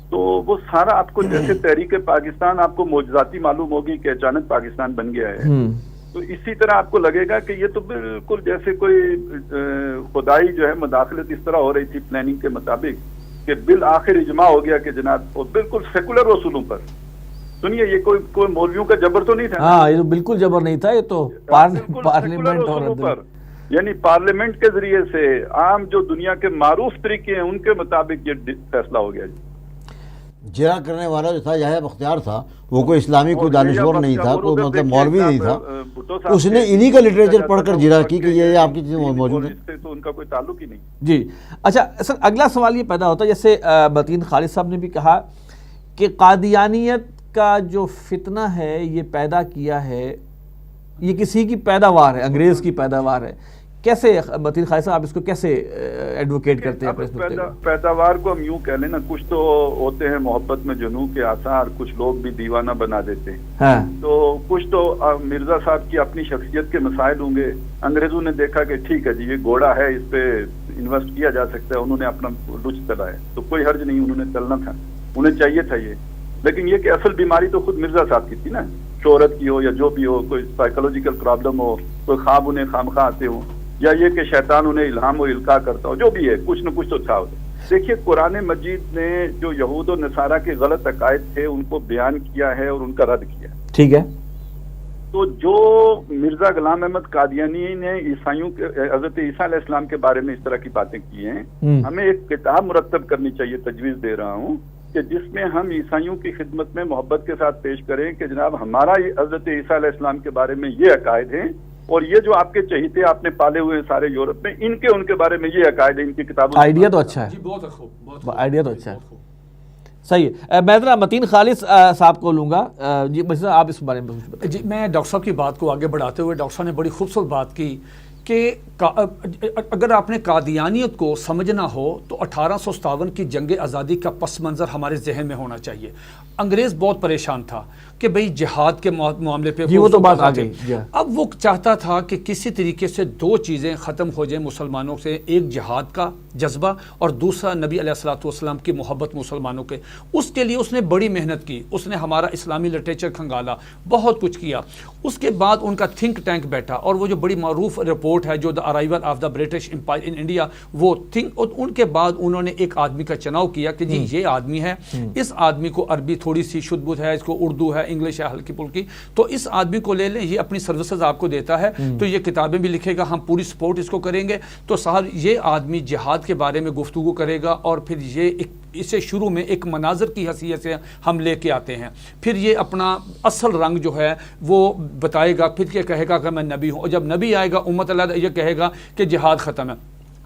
تو وہ سارا آپ کو جیسے تحریک پاکستان آپ کو معجزاتی معلوم ہوگی کہ اچانک پاکستان بن گیا ہے، تو اسی طرح آپ کو لگے گا کہ یہ تو بالکل جیسے کوئی خدائی جو ہے مداخلت اس طرح ہو رہی تھی پلاننگ کے مطابق کہ بالآخر اجماع ہو گیا کہ جناب، اور بالکل سیکولر اصولوں پر. سنیے، یہ کوئی مولویوں کا جبر تو نہیں تھا. ہاں، یہ تو بالکل جبر نہیں تھا، یہ تو پارلیمنٹ پر یعنی پارلیمنٹ کے ذریعے سے عام جو دنیا کے معروف طریقے ہیں ان کے مطابق یہ فیصلہ ہو گیا. جرا کرنے والا جو تھا یحییٰ بختیار تھا، وہ کوئی اسلامی کوئی دانشور نہیں تھا، کوئی مطلب مولوی نہیں تھا، اس نے انہی کا لٹریچر پڑھ کر جرا کی کہ یہ آپ کی چیزیں موجود ہیں، تو ان کا کوئی تعلق ہی نہیں. جی اچھا سر، اگلا سوال یہ پیدا ہوتا ہے، جیسے متین خالد صاحب نے بھی کہا کہ قادیانیت کا جو فتنہ ہے یہ پیدا کیا ہے، یہ کسی کی پیداوار ہے، انگریز کی پیداوار ہے. کیسے متین خالد صاحب آپ اس کو کیسے ایڈوکیٹ کرتے ہیں؟ پیداوار کو ہم یوں کہہ لیں نا، کچھ تو ہوتے ہیں محبت میں جنوں کے آثار، کچھ لوگ بھی دیوانہ بنا دیتے ہیں، تو کچھ تو مرزا صاحب کی اپنی شخصیت کے مسائل ہوں گے. انگریزوں نے دیکھا کہ ٹھیک ہے جی یہ گھوڑا ہے، اس پہ انویسٹ کیا جا سکتا ہے، انہوں نے اپنا لچ چلا ہے، تو کوئی حرج نہیں، انہوں نے چلنا تھا، انہیں چاہیے تھا یہ. لیکن یہ کہ اصل بیماری تو خود مرزا صاحب کی تھی نا، شہرت کی ہو یا جو بھی ہو، کوئی سائیکولوجیکل پرابلم ہو، کوئی خواب انہیں خامخواہ آتے ہوں، یا یہ کہ شیطان انہیں الہام و القاء کرتا ہو، جو بھی ہے کچھ نہ کچھ تو تھا. دیکھیے قرآن مجید نے جو یہود و نصارہ کے غلط عقائد تھے ان کو بیان کیا ہے اور ان کا رد کیا. ٹھیک ہے. تو جو مرزا غلام احمد قادیانی نے عیسائیوں کے حضرت عیسیٰ علیہ السلام کے بارے میں اس طرح کی باتیں کی ہیں، ہمیں ایک کتاب مرتب کرنی چاہیے، تجویز دے رہا ہوں کہ جس میں ہم عیسائیوں کی خدمت میں محبت کے ساتھ پیش کریں کہ جناب ہمارا حضرت عیسیٰ علیہ السلام کے بارے میں یہ عقائد ہیں، اور یہ جو آپ کے چہیتے آپ نے پالے ہوئے ہیں سارے یورپ میں، ان کے بارے میں یہ عقائد ہیں، ان کی کتابوں. آئیڈیا تو اچھا ہے، بہت خوب، آئیڈیا تو اچھا ہے، صحیح ہے. میں ذرا متین خالد صاحب کو لوں گا. جی آپ اس بارے میں کچھ بتائیں. جی میں ڈاکٹر صاحب کی بات کو آگے بڑھاتے ہوئے، ڈاکٹر صاحب نے بڑی خوبصورت بات کی کہ اگر آپ نے قادیانیت کو سمجھنا ہو تو 1857 کی جنگ آزادی کا پس منظر ہمارے ذہن میں ہونا چاہیے. انگریز بہت پریشان تھا کہ بھئی جہاد کے معاملے پہ وہ تو بات آ گئی. اب وہ چاہتا تھا کہ کسی طریقے سے دو چیزیں ختم ہو جائیں مسلمانوں سے، ایک جہاد کا جذبہ اور دوسرا نبی علیہ الصلوۃ والسلام کی محبت مسلمانوں کے. اس کے لیے اس نے بڑی محنت کی، اس نے ہمارا اسلامی لٹریچر کھنگالا، بہت کچھ کیا. اس کے بعد ان کا تھنک ٹینک بیٹھا اور وہ جو بڑی معروف رپورٹ ہے جو the arrival of the British umpire in India, وہ ان کے بعد انہوں نے ایک آدمی کا چناؤ کیا کہ جی یہ آدمی ہے، اس آدمی کو عربی تھوڑی سی شدھ بدھ ہے، اس کو اردو ہے، انگلش ہے ہلکی پھلکی، تو اس آدمی کو لے لیں، یہ اپنی سروسز آپ کو دیتا ہے، تو یہ کتابیں بھی لکھے گا، ہم پوری سپورٹ اس کو کریں گے. تو صاحب یہ آدمی جہاد کے بارے میں گفتگو کرے گا اور پھر یہ اسے شروع میں ایک مناظر کی حیثیت سے ہم لے کے آتے ہیں، پھر یہ اپنا اصل رنگ جو ہے وہ بتائے گا، پھر یہ کہے گا کہ میں نبی ہوں، اور جب نبی آئے گا امت اللہ یہ کہے گا کہ جہاد ختم ہے.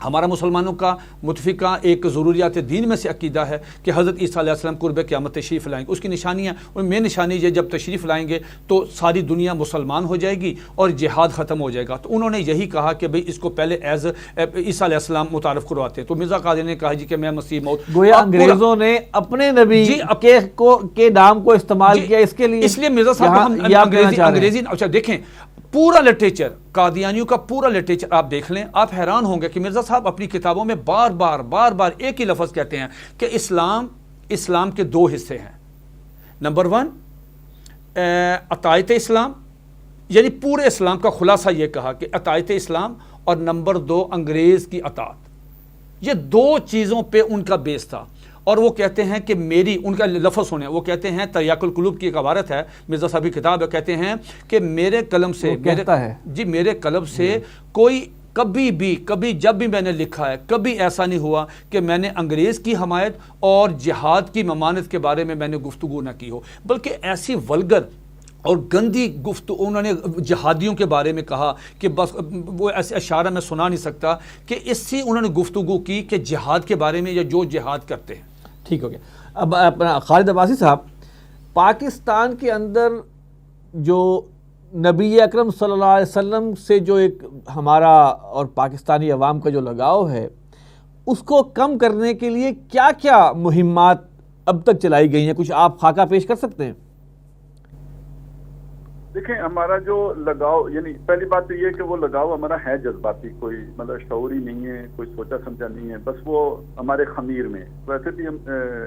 ہمارا مسلمانوں کا متفقہ ایک ضروریات دین میں سے عقیدہ ہے کہ حضرت عیسیٰ علیہ السلام قرب قیامت تشریف لائیں گے. اس کی نشانیاں، ان میں نشانی یہ جب تشریف لائیں گے تو ساری دنیا مسلمان ہو جائے گی اور جہاد ختم ہو جائے گا. تو انہوں نے یہی کہا کہ بھئی اس کو پہلے ایز عیسیٰ علیہ السلام متعارف کرواتے ہیں. تو مرزا قادیانی نے کہا جی کہ میں مسیح موت، گویا انگریزوں نے اپنے نبی کے نام کو استعمال کیا اس کے لیے، اس لیے مرزا صاحب انگریزی. اچھا دیکھیں پورا لٹریچر، قادیانیوں کا پورا لٹریچر آپ دیکھ لیں، آپ حیران ہوں گے کہ مرزا صاحب اپنی کتابوں میں بار بار ایک ہی لفظ کہتے ہیں کہ اسلام کے دو حصے ہیں. نمبر 1 عطایت اسلام، یعنی پورے اسلام کا خلاصہ یہ کہا کہ عطایت اسلام، اور نمبر 2 انگریز کی اطاعت. یہ دو چیزوں پہ ان کا بیس تھا. اور وہ کہتے ہیں کہ ان کا لفظ سنیں، وہ کہتے ہیں تریاق القلوب کی ایک عبارت ہے، مرزا صاحب کی کتاب ہے، کہتے ہیں کہ میرے قلم سے میرے قلم سے کبھی جب بھی میں نے لکھا ہے کبھی ایسا نہیں ہوا کہ میں نے انگریز کی حمایت اور جہاد کی ممانعت کے بارے میں نے گفتگو نہ کی ہو، بلکہ ایسی ولگر اور گندی گفتگو انہوں نے جہادیوں کے بارے میں کہا کہ بس وہ ایسے اشارہ میں سنا نہیں سکتا کہ اس سے انہوں نے گفتگو کی کہ جہاد کے بارے میں یا جو جہاد کرتے ہیں. ٹھیک ہو گیا. اب اپنا خالد عباسی صاحب، پاکستان کے اندر جو نبی اکرم صلی اللہ علیہ وسلم سے جو ایک ہمارا اور پاکستانی عوام کا جو لگاؤ ہے اس کو کم کرنے کے لیے کیا کیا مہمات اب تک چلائی گئی ہیں؟ کچھ آپ خاکہ پیش کر سکتے ہیں؟ دیکھیں ہمارا جو لگاؤ، یعنی پہلی بات تو یہ کہ وہ لگاؤ ہمارا ہے جذباتی، کوئی مطلب شعوری نہیں ہے، کوئی سوچا سمجھا نہیں ہے، بس وہ ہمارے خمیر میں، ویسے بھی ہم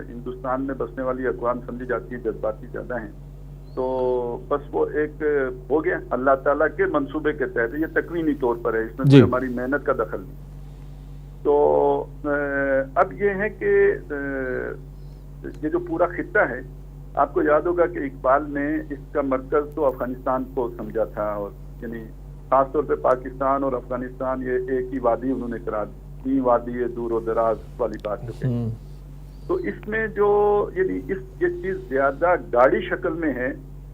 ہندوستان میں بسنے والی اقوام سمجھی جاتی ہے جذباتی زیادہ ہیں، تو بس وہ ایک ہو گیا اللہ تعالیٰ کے منصوبے کے تحت، یہ تکوینی طور پر ہے، اس میں کوئی ہماری محنت کا دخل نہیں۔ تو اب یہ ہے کہ یہ جو پورا خطہ ہے، آپ کو یاد ہوگا کہ اقبال نے اس کا مرکز تو افغانستان کو سمجھا تھا، اور یعنی خاص طور پہ پاکستان اور افغانستان یہ ایک ہی وادی انہوں نے قرار دی، وادی دور و دراز والی بات جو ہے۔ تو اس میں جو یعنی یہ چیز زیادہ گاڑی شکل میں ہے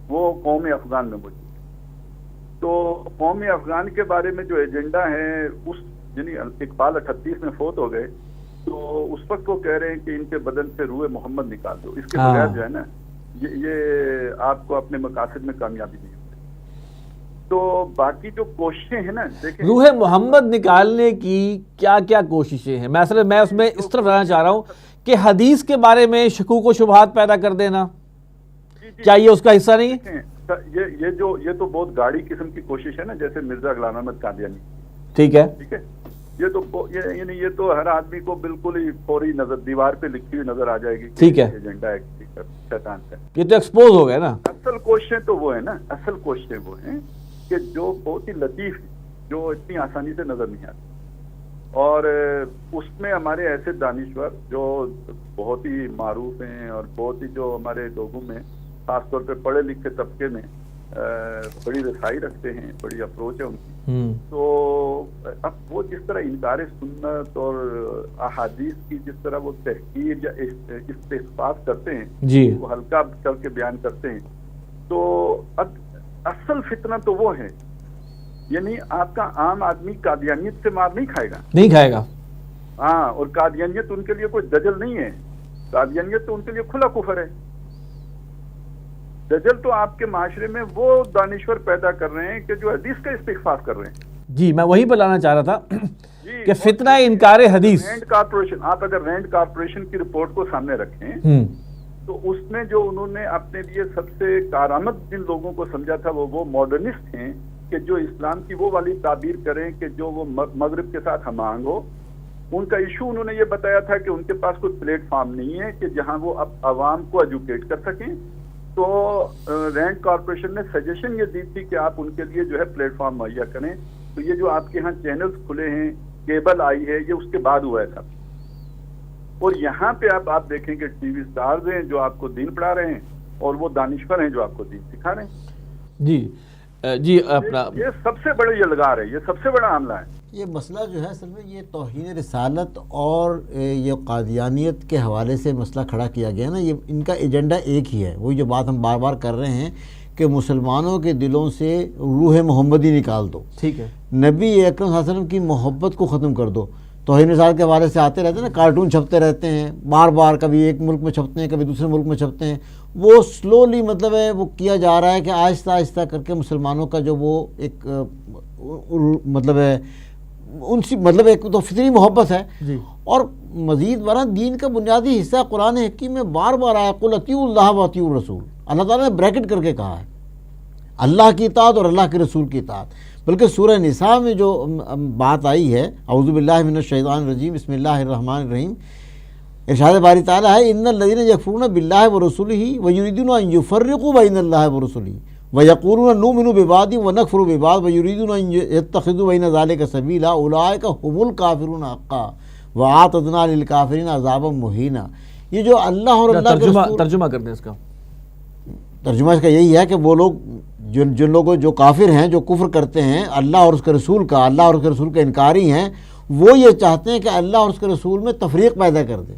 وہ قوم افغان میں موجود ہے۔ تو قوم افغان کے بارے میں جو ایجنڈا ہے، اس یعنی اقبال 38 میں فوت ہو گئے، تو اس وقت وہ کہہ رہے ہیں کہ ان کے بدن سے روح محمد نکال دو، اس کے بغیر جو ہے نا یہ آپ کو اپنے مقاصد میں کامیابی نہیں ہوتی۔ تو باقی جو کوششیں ہیں نا، دیکھیں روح محمد نکالنے کی کیا کیا کوششیں ہیں؟ میں اس میں اس طرف رہنا چاہ رہا ہوں کہ حدیث کے بارے میں شکوک و شبہات پیدا کر دینا، کیا یہ اس کا حصہ نہیں ہے؟ یہ تو بہت گاڑی قسم کی کوشش ہے نا، جیسے مرزا غلام احمد قادیانی، ٹھیک ہے، یعنی یہ تو ہر آدمی کو بالکل ہی فوری نظر دیوار پہ لکھی ہوئی نظر آ جائے گی، ٹھیک ہے، ایجنڈا ہے شیطان کا، یہ تو ایکسپوز ہو گیا نا۔ اصل کوششیں تو وہ ہے نا، اصل کوششیں وہ ہیں کہ جو بہت ہی لطیف ہیں، جو اتنی آسانی سے نظر نہیں آتی، اور اس میں ہمارے ایسے دانشور جو بہت ہی معروف ہیں اور بہت ہی جو ہمارے لوگوں میں خاص طور پہ پڑھے لکھے طبقے میں بڑی رسائی رکھتے ہیں، بڑی اپروچ ہے ان کی۔ تو اب وہ جس طرح انکار سنت اور احادیث کی جس طرح وہ تحقیر یا استحقاق کرتے ہیں، وہ ہلکا کر کے بیان کرتے ہیں، تو اب اصل فتنہ تو وہ ہے، یعنی آپ کا عام آدمی قادیانیت سے مار نہیں کھائے گا، ہاں، اور قادیانیت ان کے لیے کوئی دجل نہیں ہے، قادیانیت تو ان کے لیے کھلا کفر ہے۔ دجل تو آپ کے معاشرے میں وہ دانشور پیدا کر رہے ہیں کہ جو حدیث کا استخفاف کر رہے ہیں۔ جی میں وہی بتانا چاہ رہا تھا کہ فتنہ انکار حدیث، رینڈ کارپوریشن، آپ اگر رینڈ کارپوریشن کی رپورٹ کو سامنے رکھیں تو اس میں جو انہوں نے اپنے لیے سب سے کارآمد جن لوگوں کو سمجھا تھا وہ ماڈرنسٹ ہیں کہ جو اسلام کی وہ والی تعبیر کریں کہ جو وہ مغرب کے ساتھ ہم آہنگ ہو۔ ان کا ایشو انہوں نے یہ بتایا تھا کہ ان کے پاس کوئی پلیٹ فارم نہیں ہے کہ جہاں وہ اب عوام کو ایجوکیٹ کر سکیں، تو رینڈ کارپوریشن نے سجیشن یہ دی تھی کہ آپ ان کے لیے جو ہے پلیٹ فارم مہیا کریں۔ تو یہ جو آپ کے ہاں چینلز کھلے ہیں، کیبل آئی ہے، یہ اس کے بعد ہوا ہے سب، اور یہاں پہ آپ دیکھیں کہ ٹی وی سٹارز ہیں جو آپ کو دین پڑھا رہے ہیں، اور وہ دانشور ہیں جو آپ کو دین سکھا رہے ہیں۔ جی اپنا یہ سب سے بڑے یلغار ہے، یہ سب سے بڑا معاملہ ہے۔ یہ مسئلہ جو ہے اصل میں یہ توہین رسالت اور یہ قادیانیت کے حوالے سے مسئلہ کھڑا کیا گیا نا، یہ ان کا ایجنڈا ایک ہی ہے، وہی جو بات ہم بار بار کر رہے ہیں کہ مسلمانوں کے دلوں سے روح محمدی نکال دو، ٹھیک ہے، نبی اکرم صلی اللہ علیہ وسلم کی محبت کو ختم کر دو۔ توہین رسالت کے حوالے سے آتے رہتے ہیں نا، کارٹون چھپتے رہتے ہیں بار بار، کبھی ایک ملک میں چھپتے ہیں کبھی دوسرے ملک میں چھپتے ہیں، وہ سلولی مطلب ہے وہ کیا جا رہا ہے کہ آہستہ آہستہ کر کے مسلمانوں کا جو وہ ایک مطلب ہے ان سے مطلب ایک تو فطری محبت ہے جی، اور مزید برآں دین کا بنیادی حصہ قرآن حکیم میں بار بار آیا قل اطیعوا اللہ و اطیعوا الرسول، اللہ تعالیٰ نے بریکٹ کر کے کہا ہے اللہ کی اطاعت اور اللہ کے رسول کی اطاعت۔ بلکہ سورہ نساء میں جو بات آئی ہے اعوذ باللہ من الشیطان الرجیم بسم اللہ الرحمن الرحیم، ارشاد باری تعالیٰ ہے ان الذین یکفرون باللہ ورسولہ ویریدون ان یفرقوا بین اللہ ورسولہ ویقولون نؤمن ببعض ونکفر ببعض ویریدون ان یتخذوا بین ذلک سبیلا اولئک هم الکافرون حقا واعتدنا للکافرین عذابا مہینا۔ یہ جو اللہ اور اللہ کے ترجمہ کر دیں اس کا، ترجمہ اس کا یہی ہے کہ وہ لوگ جن لوگوں جو کافر ہیں، جو کفر کرتے ہیں اللہ اور اس کے رسول کا، اللہ اور اس کے رسول کے انکاری ہیں، وہ یہ چاہتے ہیں کہ اللہ اور اس کے رسول میں تفریق پیدا کر دے،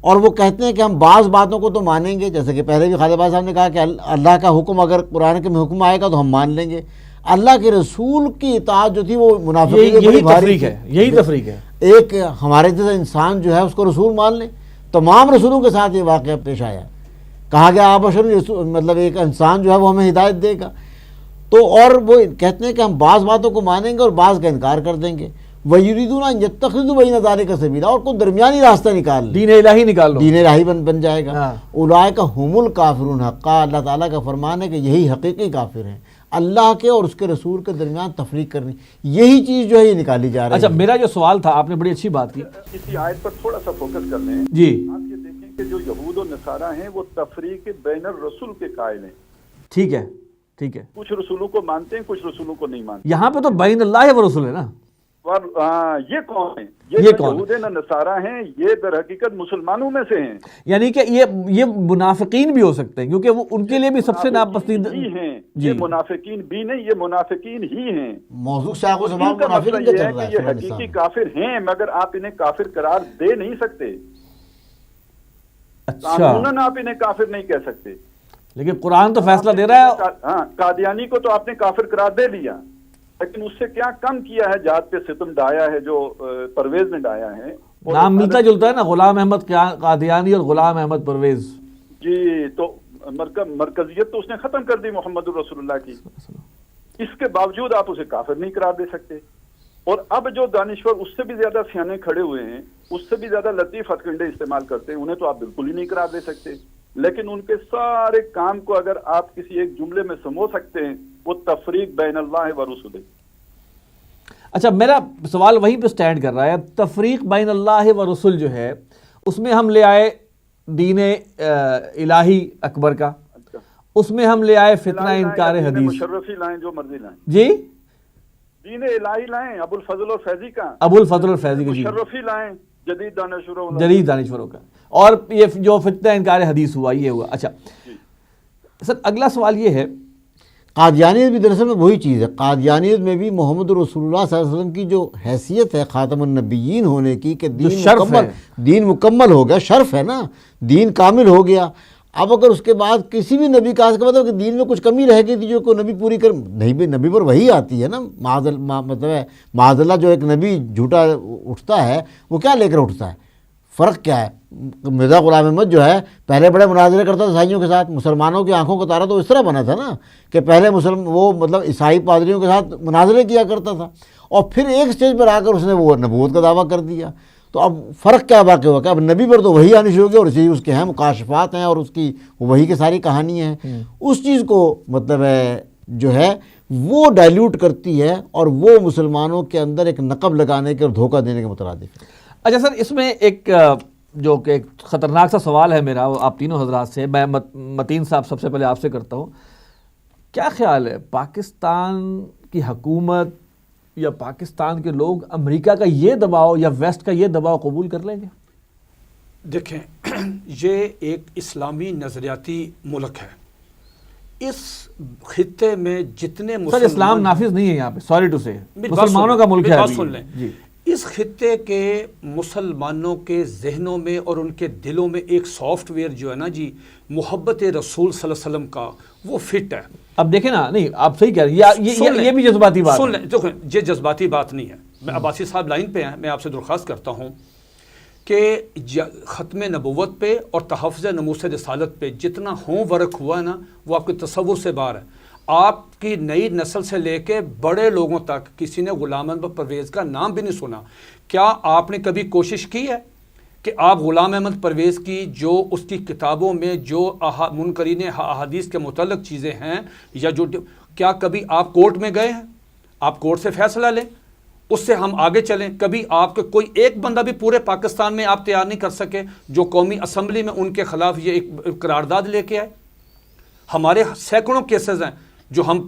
اور وہ کہتے ہیں کہ ہم بعض باتوں کو تو مانیں گے، جیسے کہ پہلے بھی خالد صاحب نے کہا کہ اللہ کا حکم اگر قرآن کے میں حکم آئے گا تو ہم مان لیں گے، اللہ کے رسول کی اطاعت جو تھی وہ منافقین یہی تفریق ہے۔ ایک ہمارے جیسا انسان جو ہے اس کو رسول مان لیں، تمام رسولوں کے ساتھ یہ واقعہ پیش آیا، کہا گیا آپ مطلب ایک انسان جو ہے وہ ہمیں ہدایت دے گا. تو اور وہ کہتے ہیں کہ ہم بعض باتوں کو مانیں گے اور بعض کا انکار کر دیں گے. وَيُرِيدُونَ أَن يَتَّخِذُوا بَيْنَ ذَلِكَ سَبِيلًا, اور کوئی درمیانی راستہ نکال لیں, دین الہی نکال لو, دین الہی بن جائے گا. ہاں. اولئک هم الکافرون حقا, اللہ تعالیٰ کا فرمان ہے کہ یہی حقیقی کافر ہیں. اللہ کے اور اس کے رسول کے درمیان تفریق کرنی, یہی چیز جو ہے یہ نکالی جا رہی ہے. اچھا میرا جو سوال تھا, آپ نے بڑی اچھی بات کی. اسی آیت پر تھوڑا سا فوکس کر لیں. جی آپ یہ دیکھیں کہ جو یہود و نصارہ ہیں وہ تفریق بین الرسول کے قائل ہیں. ٹھیک ہے, ٹھیک ہے, کچھ رسولوں کو مانتے ہیں, کچھ رسولوں کو نہیں مانتے. یہاں پہ تو بین اللہ و رسول ہے نا. اور یہ کون ہیں؟ یہ یہ کون یہود نہ نصارہ ہیں, یہ در حقیقت مسلمانوں میں سے ہیں. یعنی کہ یہ منافقین بھی ہو سکتے ہیں, کیونکہ وہ ان کے لیے بھی سب سے ناپسند ہی ہیں. جی. یہ منافقین بھی نہیں, یہ منافقین ہی ہیں. موضوع شاہ کو سوال کا منافق مسئلہ کا یہ چل ہے رہا کہ یہ ہے. حقیقی کافر ہیں, مگر آپ انہیں کافر قرار دے نہیں سکتے. اچھا, قانوناً آپ انہیں کافر نہیں کہہ سکتے. لیکن قرآن تو فیصلہ دے رہا ہے. ہاں, قادیانی کو تو آپ نے کافر قرار دے لیا, لیکن اس سے کیا کم کیا ہے, جات پہ ستم ڈایا ہے جو پرویز نے ڈایا ہے. نام ملتا جلتا ہے نا, غلام احمد قادیانی اور غلام احمد پرویز. جی, تو مرکزیت تو اس نے ختم کر دی محمد رسول اللہ کی. اس کے باوجود آپ اسے کافر نہیں قرار دے سکتے. اور اب جو دانشور اس سے بھی زیادہ سیانے کھڑے ہوئے ہیں, اس سے بھی زیادہ لطیف ہتھکنڈے استعمال کرتے ہیں, انہیں تو آپ بالکل ہی نہیں قرار دے سکتے. لیکن ان کے سارے کام کو اگر آپ کسی ایک جملے میں سمو سکتے ہیں, وہ تفریق بین اللہ و رسول. اچھا میرا سوال وہیں پہ سٹینڈ کر رہا ہے. تفریق بین اللہ و رسول جو ہے, اس میں ہم لے آئے دین الہی اکبر کا, اس میں ہم لے آئے فتنہ انکار حدیث. مشرفی لائیں, جو مرضی لائیں. جی, دین الہی لائیں ابو الفضل اور فیضی کا, ابو الفضل اور فیضی کا. جی, مشرفی لائیں جدید دانشوروں کا, اور یہ جو فتنہ انکار حدیث ہوا یہ ہوا. اچھا سر, اگلا سوال یہ ہے, قادیانیت بھی دراصل میں وہی چیز ہے. قادیانیت میں بھی محمد رسول اللہ صلی اللہ علیہ وسلم کی جو حیثیت ہے خاتم النبیین ہونے کی, کہ دین مکمل ہو گیا, شرف ہے نا, دین کامل ہو گیا. اب اگر اس کے بعد کسی بھی نبی کا مطلب کہ دین میں کچھ کمی رہ گئی تھی جو کوئی نبی پوری کر نہیں, بھی نبی پر وہی آتی ہے نا. مطلب ہے معاذ اللہ, جو ایک نبی جھوٹا اٹھتا ہے وہ کیا لے کر اٹھتا ہے, فرق کیا ہے. مرزا غلام احمد جو ہے پہلے بڑے مناظرے کرتا تھا عیسائیوں کے ساتھ, مسلمانوں کی آنکھوں کا تارا تو اس طرح بنا تھا نا کہ پہلے وہ مطلب عیسائی پادریوں کے ساتھ مناظرے کیا کرتا تھا, اور پھر ایک سٹیج پر آ کر اس نے وہ نبوت کا دعویٰ کر دیا. تو اب فرق کیا واقع ہوا کہ اب نبی پر تو وہی آنی شروع ہو گئی, اور اسی اس کے ہیں مکاشفات ہیں, اور اس کی وہی کی ساری کہانیاں ہیں. اس چیز کو مطلب ہے جو ہے وہ ڈائلیوٹ کرتی ہے, اور وہ مسلمانوں کے اندر ایک نقب لگانے کے اور دھوکہ دینے کے مترادف ہے. اچھا سر, اس میں ایک جو کہ ایک خطرناک سا سوال ہے میرا, وہ آپ تینوں حضرات سے. میں متین صاحب سب سے پہلے آپ سے کرتا ہوں. کیا خیال ہے, پاکستان کی حکومت یا پاکستان کے لوگ امریکہ کا یہ دباؤ یا ویسٹ کا یہ دباؤ قبول کر لیں گے؟ دیکھیں, یہ ایک اسلامی نظریاتی ملک ہے. اس خطے میں جتنے سر اسلام نافذ نہیں ہے یہاں پہ, سوری ٹو سے, مسلمانوں کا ملک ہے. بات سن لیں, اس خطے کے مسلمانوں کے ذہنوں میں اور ان کے دلوں میں ایک سافٹ ویئر جو ہے نا جی, محبت رسول صلی اللہ علیہ وسلم کا, وہ فٹ ہے. اب دیکھیں نا, نہیں آپ صحیح کہہ رہے ہیں, یہ بھی جذباتی بات سن لیں. دیکھیں, یہ جذباتی بات نہیں ہے. میں عباسی صاحب لائن پہ ہیں, میں آپ سے درخواست کرتا ہوں کہ ختم نبوت پہ اور تحفظ ناموس رسالت پہ جتنا ہوم ورک ہوا ہے نا, وہ آپ کے تصور سے باہر ہے. آپ کی نئی نسل سے لے کے بڑے لوگوں تک کسی نے غلام احمد پرویز کا نام بھی نہیں سنا. کیا آپ نے کبھی کوشش کی ہے کہ آپ غلام احمد پرویز کی جو اس کی کتابوں میں جو منکرین احادیث کے متعلق چیزیں ہیں, یا جو کیا کبھی آپ کورٹ میں گئے ہیں؟ آپ کورٹ سے فیصلہ لیں, اس سے ہم آگے چلیں. کبھی آپ کے کوئی ایک بندہ بھی پورے پاکستان میں آپ تیار نہیں کر سکے جو قومی اسمبلی میں ان کے خلاف یہ ایک قرارداد لے کے آئے؟ ہمارے سینکڑوں کیسز ہیں جو ہم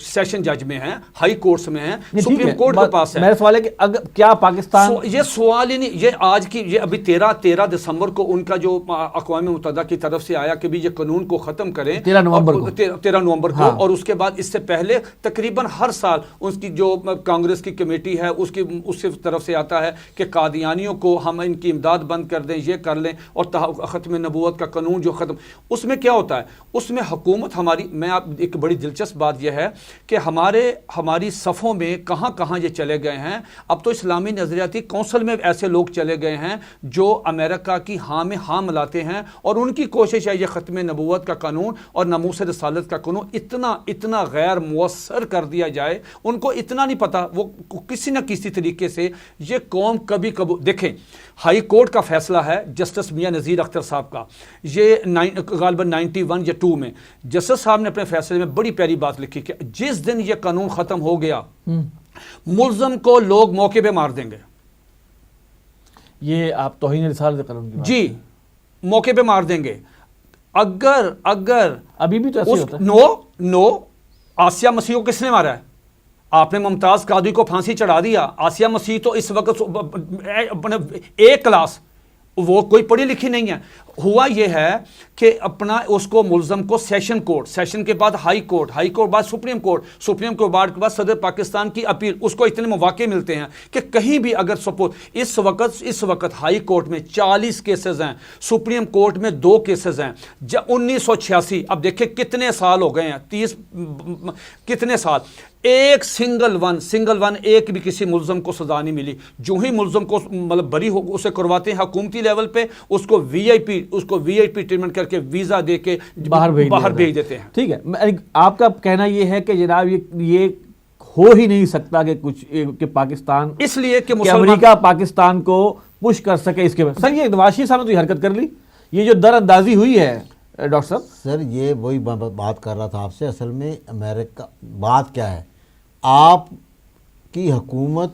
سیشن جج میں ہیں, ہائی کورٹس میں ہیں, سپریم کورٹ کے پاس ہے. میرا سوال ہے کہ اگر کیا پاکستان, یہ سوال ہی نہیں, یہ آج کی, یہ ابھی 13 دسمبر کو ان کا جو اقوام متحدہ کی طرف سے آیا کہ بھی یہ قانون کو ختم کریں 13 نومبر کو, اور اس کے بعد اس سے پہلے تقریباً ہر سال اس کی جو کانگریس کی کمیٹی ہے اس کی طرف سے آتا ہے کہ قادیانیوں کو ہم ان کی امداد بند کر دیں, یہ کر لیں, اور ختم نبوت کا قانون جو ختم, اس میں کیا ہوتا ہے, اس میں حکومت ہماری, میں آپ ایک بڑی بڑی دلچسپ بات یہ ہے کہ ہماری صفوں میں کہاں کہاں یہ چلے گئے ہیں. اب تو اسلامی نظریاتی کونسل میں ایسے لوگ چلے گئے ہیں جو امریکہ کی ہاں میں ہاں ملاتے ہیں, اور ان کی کوشش ہے یہ ختم نبوت کا قانون اور ناموس رسالت کا قانون اتنا غیر مؤثر کر دیا جائے. ان کو اتنا نہیں پتا, وہ کسی نہ کسی طریقے سے یہ قوم کبھی دیکھیں ہائی کورٹ کا فیصلہ ہے جسٹس میاں نذیر اختر صاحب کا, یہ غالباً 91 یا 2 میں جسٹس صاحب نے اپنے فیصلے میں بڑی پیاری بات لکھی کہ جس دن یہ قانون ختم ہو گیا ملزم کو لوگ موقع پہ مار دیں گے. یہ آپ توہین رسالت قانون کی بات جی, موقع پہ مار دیں گے. اگر ابھی بھی تو ایسے ہوتا ہے. نو آسیہ مسیح کو کس نے مارا ہے؟ آپ نے ممتاز قادری کو پھانسی چڑھا دیا. آسیہ مسیح تو اس وقت ایک کلاس, وہ کوئی پڑھی لکھی نہیں ہے. ہوا یہ ہے کہ اپنا اس کو ملزم کو سیشن کورٹ, سیشن کے بعد ہائی کورٹ بعد سپریم کورٹ کے بعد صدر پاکستان کی اپیل, اس کو اتنے مواقع ملتے ہیں کہ کہیں بھی اگر سپوز اس وقت ہائی کورٹ میں 40 کیسز ہیں, سپریم کورٹ میں 2 کیسز ہیں. 1986 اب دیکھیں کتنے سال ہو گئے ہیں, 30 کتنے سال, ایک سنگل ون ایک بھی کسی ملزم کو سزا نہیں ملی. جو ہی ملزم کو مطلب بری ہو اسے کرواتے ہیں حکومتی لیول پہ, اس کو وی آئی پی ٹریٹمنٹ کر کے ویزا دے کے باہر بھیج دیتے ہیں. ٹھیک ہے, آپ کا کہنا یہ ہے کہ جناب یہ ہو ہی نہیں سکتا کہ کچھ کہ پاکستان, اس لیے کہ امریکہ پاکستان کو پش کر سکے اس کے بعد. سر یہ نواز شریف صاحب نے تو حرکت کر لی, یہ جو در اندازی ہوئی ہے ڈاکٹر صاحب. سر یہ وہی بات کر رہا تھا آپ سے, اصل میں امریکہ بات کیا ہے, آپ کی حکومت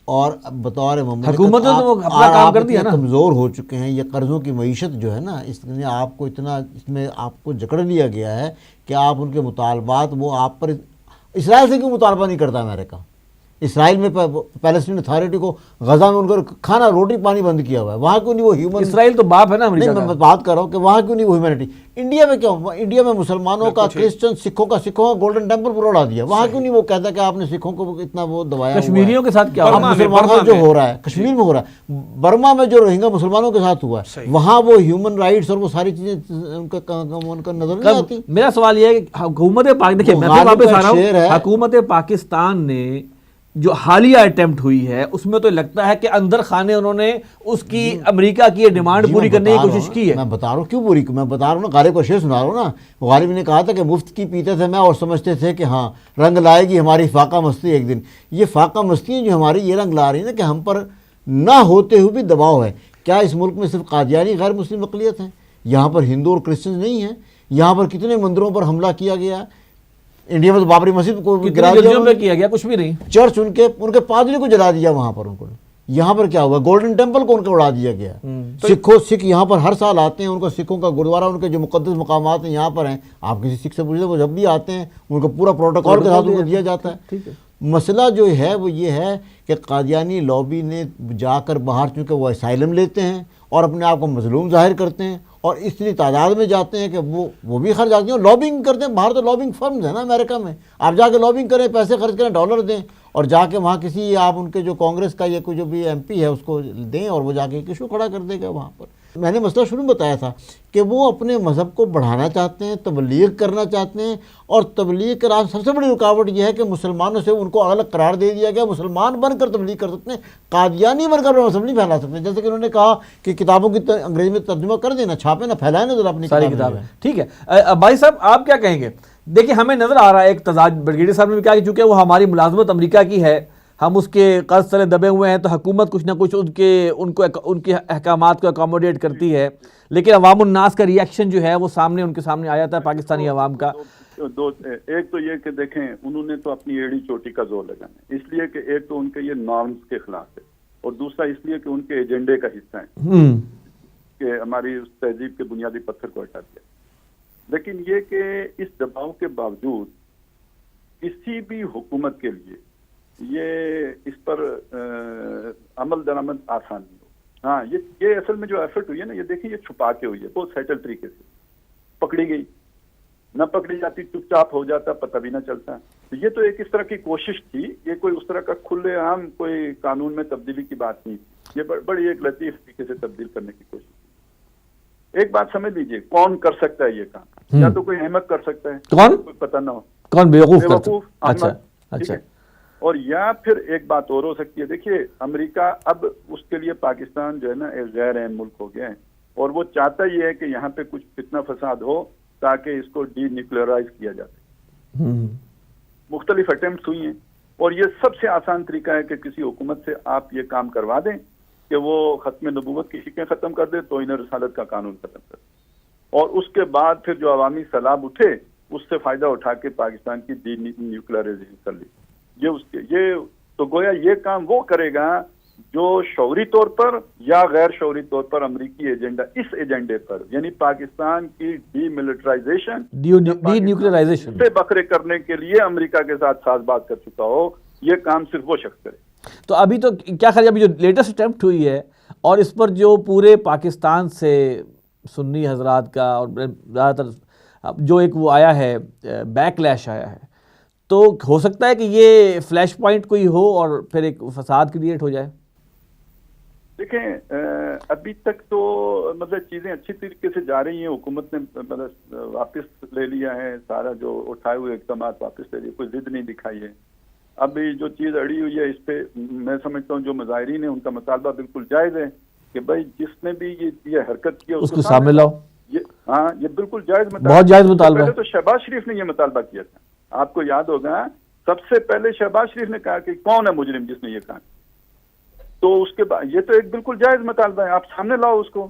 اور بطور حکومت نے تو اپنا کام کر دیا نا, کمزور ہو چکے ہیں. یہ قرضوں کی معیشت جو ہے نا, اس نے آپ کو اتنا, اس میں آپ کو جکڑ لیا گیا ہے کہ آپ ان کے مطالبات, وہ آپ پر اسرائیل سے کیوں مطالبہ نہیں کرتا امریکہ؟ اسرائیل میں پیلسٹین اتھارٹی کو غزہ میں ان کو کھانا روٹی پانی بند کیا ہوا ہے, وہاں کیوں نہیں وہ ہیومن, اسرائیل تو باپ ہے نا امریکہ کا. میں بات کر رہا ہوں کہ وہاں کیوں نہیں وہ ہیومینٹی. انڈیا میں کیوں, انڈیا میں مسلمانوں کا, کرسچن سکھوں کا گولڈن ٹیمپل پر اڑا دیا, وہاں کیوں نہیں وہ کہتا کہ آپ نے سکھوں کو اتنا وہ دبایا. کشمیریوں کے ساتھ کیا ہوا ہے, مسلمانوں جو ہو رہا ہے کشمیر میں ہو رہا ہے, برما میں جو روہنگا مسلمانوں کے ساتھ ہوا ہے, وہاں وہ ہیومن رائٹس اور وہ ساری چیزیں ان کا نظر نہیں آتی. میرا سوال یہ ہے کہ حکومت پاکستان نے جو حالیہ اٹیمپٹ ہوئی ہے اس میں تو لگتا ہے کہ اندر خانے انہوں نے اس کی امریکہ کی ڈیمانڈ پوری کرنے کی کوشش کی ہے. میں بتا رہا ہوں کیوں پوری, میں بتا رہا ہوں نا, غالب کا شعر سنا رہا ہوں نا. غالب نے کہا تھا کہ مفت کی پیتے تھے میں اور سمجھتے تھے کہ ہاں رنگ لائے گی ہماری فاقہ مستی ایک دن. یہ فاقہ مستی جو ہماری یہ رنگ لا رہی ہے نا کہ ہم پر نہ ہوتے ہوئے بھی دباؤ ہے. کیا اس ملک میں صرف قادیانی غیر مسلم اقلیت ہیں؟ یہاں پر ہندو اور کرسچن نہیں ہیں. یہاں پر کتنے مندروں پر حملہ کیا گیا. انڈیا میں تو بابری مسجد کو کیا گیا, کچھ بھی نہیں. چرچ ان کے پادری کو جلا دیا وہاں پر ان کو. یہاں پر کیا ہوا, گولڈن ٹیمپل کو ان کو اڑا دیا گیا. سکھ یہاں پر ہر سال آتے ہیں, ان کو سکھوں کا گرودوارہ, ان کے جو مقدس مقامات ہیں یہاں پر ہیں. آپ کسی سکھ سے پوچھیں وہ جب بھی آتے ہیں ان کو پورا پروٹوکول کے ساتھ ان کو دیا جاتا ہے. مسئلہ جو ہے وہ یہ ہے کہ قادیانی لابی نے جا کر باہر, چونکہ وہ اسائلم لیتے ہیں اور اپنے آپ کو مظلوم ظاہر کرتے ہیں اور اس لیے تعداد میں جاتے ہیں کہ وہ بھی خرچ آتے ہیں اور لابنگ کرتے ہیں. باہر تو لابنگ فرمز ہیں نا امریکہ میں, آپ جا کے لابنگ کریں, پیسے خرچ کریں, ڈالر دیں اور جا کے وہاں کسی آپ ان کے جو کانگریس کا یا کوئی جو بھی ایم پی ہے اس کو دیں اور وہ جا کے ایشو کھڑا کر دے گا وہاں پر. میں نے مسئلہ شروع میں بتایا تھا کہ وہ اپنے مذہب کو بڑھانا چاہتے ہیں, تبلیغ کرنا چاہتے ہیں, اور تبلیغ کا راستہ سب سے بڑی رکاوٹ یہ ہے کہ مسلمانوں سے ان کو الگ قرار دے دیا گیا. مسلمان بن کر تبلیغ کر سکتے ہیں, قادیانی بن کر مذہب نہیں پھیلا سکتے. جیسے کہ انہوں نے کہا کہ کتابوں کی انگریزی میں ترجمہ کر دینا, چھاپے نہ پھیلائیں نا ذرا اپنی ساری کتابیں. ٹھیک ہے بھائی صاحب, آپ کیا کہیں گے؟ دیکھیں ہمیں نظر آ رہا ہے ایک تضاد, برگیڈیئر صاحب نے بھی کہا کہ چونکہ وہ ہماری ملازمت امریکہ کی ہے, ہم اس کے قرض تلے دبے ہوئے ہیں, تو حکومت کچھ نہ کچھ ان کے احکامات کو اکاموڈیٹ کرتی ہے, لیکن عوام الناس کا ری ایکشن جو ہے وہ سامنے ان کے سامنے آ جاتا ہے پاکستانی عوام کا. ایک تو یہ کہ دیکھیں انہوں نے تو اپنی ایڑی چوٹی کا زور لگانا ہے, اس لیے کہ ایک تو ان کے یہ نارمز کے خلاف ہے, اور دوسرا اس لیے کہ ان کے ایجنڈے کا حصہ ہے کہ ہماری اس تہذیب کے بنیادی پتھر کو ہٹا دیا. لیکن یہ کہ اس دباؤ کے باوجود کسی بھی حکومت کے لیے یہ اس پر عمل درآمد آسان نہیں ہو. ہاں یہ اصل میں جو ایفرٹ ہوئی ہے نا, یہ دیکھیں یہ چھپا کے ہوئی ہے, بہت سیٹل طریقے سے پکڑی گئی, نہ پکڑی جاتی چپ چاپ ہو جاتا, پتہ بھی نہ چلتا. یہ تو ایک اس طرح کی کوشش تھی, یہ کوئی اس طرح کا کھلے عام کوئی قانون میں تبدیلی کی بات نہیں, یہ بڑی ایک لطیف طریقے سے تبدیل کرنے کی کوشش. ایک بات سمجھ لیجئے، کون کر سکتا ہے یہ کام؟ یا تو کوئی احمق کر سکتا ہے، کون؟ کوئی پتہ نہ ہو، کون بیوقوف کرتا؟ بیوقوف اچھا احمد، ٹھیک اچھا ہے؟ اور یا پھر ایک بات اور ہو سکتی ہے، دیکھیے امریکہ اب اس کے لیے پاکستان جو ہے نا ایک غیر اہم ملک ہو گیا ہے، اور وہ چاہتا یہ ہے کہ یہاں پہ کچھ فتنہ فساد ہو تاکہ اس کو ڈی نیوکلیئرائز کیا جا سکے۔ مختلف اٹیمپٹس ہوئی ہیں، اور یہ سب سے آسان طریقہ ہے کہ کسی حکومت سے آپ یہ کام کروا دیں کہ وہ ختم نبوت کی شکیں ختم کر دے، توہین رسالت کا قانون ختم کر دے، اور اس کے بعد پھر جو عوامی سیلاب اٹھے اس سے فائدہ اٹھا کے پاکستان کی ڈی نیوکلیئرائزیشن کر لی۔ یہ تو گویا یہ کام وہ کرے گا جو شعوری طور پر یا غیر شعوری طور پر امریکی ایجنڈا، اس ایجنڈے پر یعنی پاکستان کی ڈی ملٹرائزیشن، ڈی نیوکلیئرائزیشن سے بکرے کرنے کے لیے امریکہ کے ساتھ ساز بات کر چکا ہو، یہ کام صرف وہ شخص کرے۔ تو ابھی تو کیا خیال ہے، ابھی جو لیٹسٹ اٹیمپٹ ہوئی ہے اور اس پر جو پورے پاکستان سے سنی حضرات کا اور زیادہ تر جو ایک وہ آیا ہے بیک لیش آیا ہے، تو ہو سکتا ہے کہ یہ فلیش پوائنٹ کوئی ہو اور پھر ایک فساد کریٹ ہو جائے؟ دیکھیں ابھی تک تو مطلب چیزیں اچھی طریقے سے جا رہی ہیں، حکومت نے مطلب واپس لے لیا ہے سارا جو اٹھائے ہوئے اقدامات واپس لے لیے، کوئی ضد نہیں دکھائی ہے۔ ابھی جو چیز اڑی ہوئی ہے اس پہ میں سمجھتا ہوں جو مظاہرین ہیں ان کا مطالبہ بالکل جائز ہے کہ بھائی جس نے بھی یہ حرکت کی اس کو سامنے لاؤ۔ ہاں یہ بالکل جائز مطالبہ، بہت جائز مطالبہ۔ پہلے تو شہباز شریف نے یہ مطالبہ کیا تھا، آپ کو یاد ہوگا، سب سے پہلے شہباز شریف نے کہا کہ کون ہے مجرم جس نے یہ کہا، تو اس کے بعد یہ تو ایک بالکل جائز مطالبہ ہے، آپ سامنے لاؤ اس کو،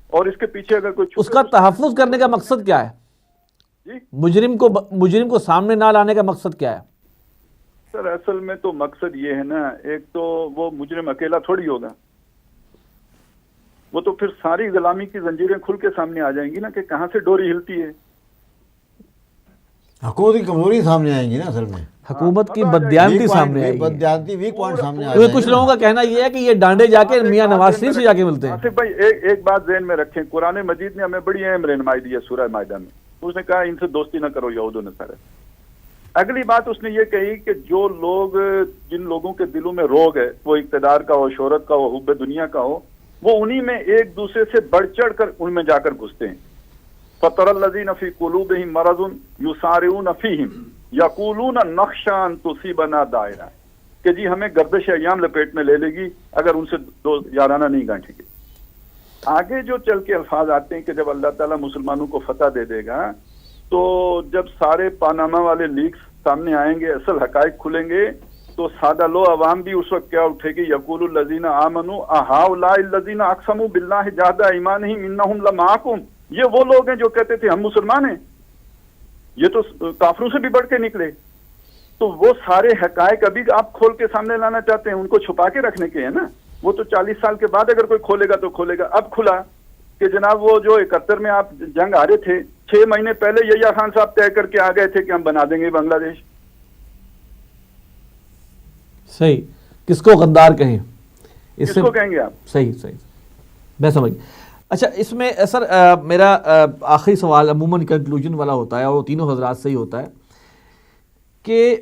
اور اس کے پیچھے اگر کوئی اس کا تحفظ کرنے کا مقصد کیا ہے؟ جی مجرم کو سامنے نہ لانے کا مقصد کیا ہے؟ سر اصل میں تو مقصد یہ ہے نا، ایک تو وہ مجرم اکیلا تھوڑی ہوگا، وہ تو پھر ساری غلامی کی زنجیریں کھل کے سامنے آ جائیں گی نا کہ کہاں سے ڈوری ہلتی ہے، حکومت کی کمزوری سامنے آئیں گی نا، اصل میں حکومت کی بددیانتی سامنے آئے گی، بددیانتی ویک پوائنٹ سامنے آ کیونکہ کچھ لوگوں کا کہنا یہ ہے کہ یہ ڈانڈے جا کے میاں نواز شریف سے جا کے ملتے ہیں۔ آصف بھائی ایک بات ذہن میں رکھیں، قرآن مجید نے ہمیں بڑی اہم رہنمائی دی ہے سورہ مائدہ میں، اس نے کہا ان سے دوستی نہ کرو یہود و نصارہ۔ اگلی بات اس نے یہ کہی کہ جو لوگ، جن لوگوں کے دلوں میں روگ ہے، وہ اقتدار کا ہو، شہرت کا ہو، حب دنیا کا ہو، وہ انہی میں ایک دوسرے سے بڑھ چڑھ کر ان میں جا کر گھستے ہیں۔ فَتَرَى الَّذِينَ فِي قُلُوبِهِم مَرَضٌ يُسَارِعُونَ فِيهِمْ يَقُولُونَ نَخْشَىٰ أَن تُصِيبَنَا دَائِرَةٌ، کہ جی ہمیں گردش ایام لپیٹ میں لے لے گی اگر ان سے دو یارانہ نہیں گانٹیں گے۔ آگے جو چل کے الفاظ آتے ہیں کہ جب اللہ تعالیٰ مسلمانوں کو فتح دے دے گا تو جب سارے پاناما والے لیکس سامنے آئیں گے، اصل حقائق کھلیں گے، تو سادہ لو عوام بھی اس وقت کیا اٹھے گی، یقول الذین آمنوا اہؤلاء الذین اقسموا باللہ جہد ایمانہم انہم لمعکم، یہ وہ لوگ ہیں جو کہتے تھے ہم مسلمان ہیں، یہ تو کافروں سے بھی بڑھ کے نکلے۔ تو وہ سارے حقائق ابھی آپ کھول کے سامنے لانا چاہتے ہیں، ان کو چھپا کے رکھنے کے ہیں نا، وہ تو 40 سال کے بعد اگر کوئی کھولے گا تو کھولے گا۔ اب کھلا کہ جناب وہ جو 71 میں آپ جنگ ہارے تھے، 6 مہینے پہلے یحییٰ خان صاحب طے کر کے آ گئے تھے کہ ہم بنا دیں گے بنگلہ دیش۔ صحیح، کس کو غدار کہیں، کس کو کہیں گے آپ؟ صحیح میں سمجھ۔ اچھا اس میں سر میرا آخری سوال عموماً کنکلوژن والا ہوتا ہے اور وہ تینوں حضرات سے ہی ہوتا ہے کہ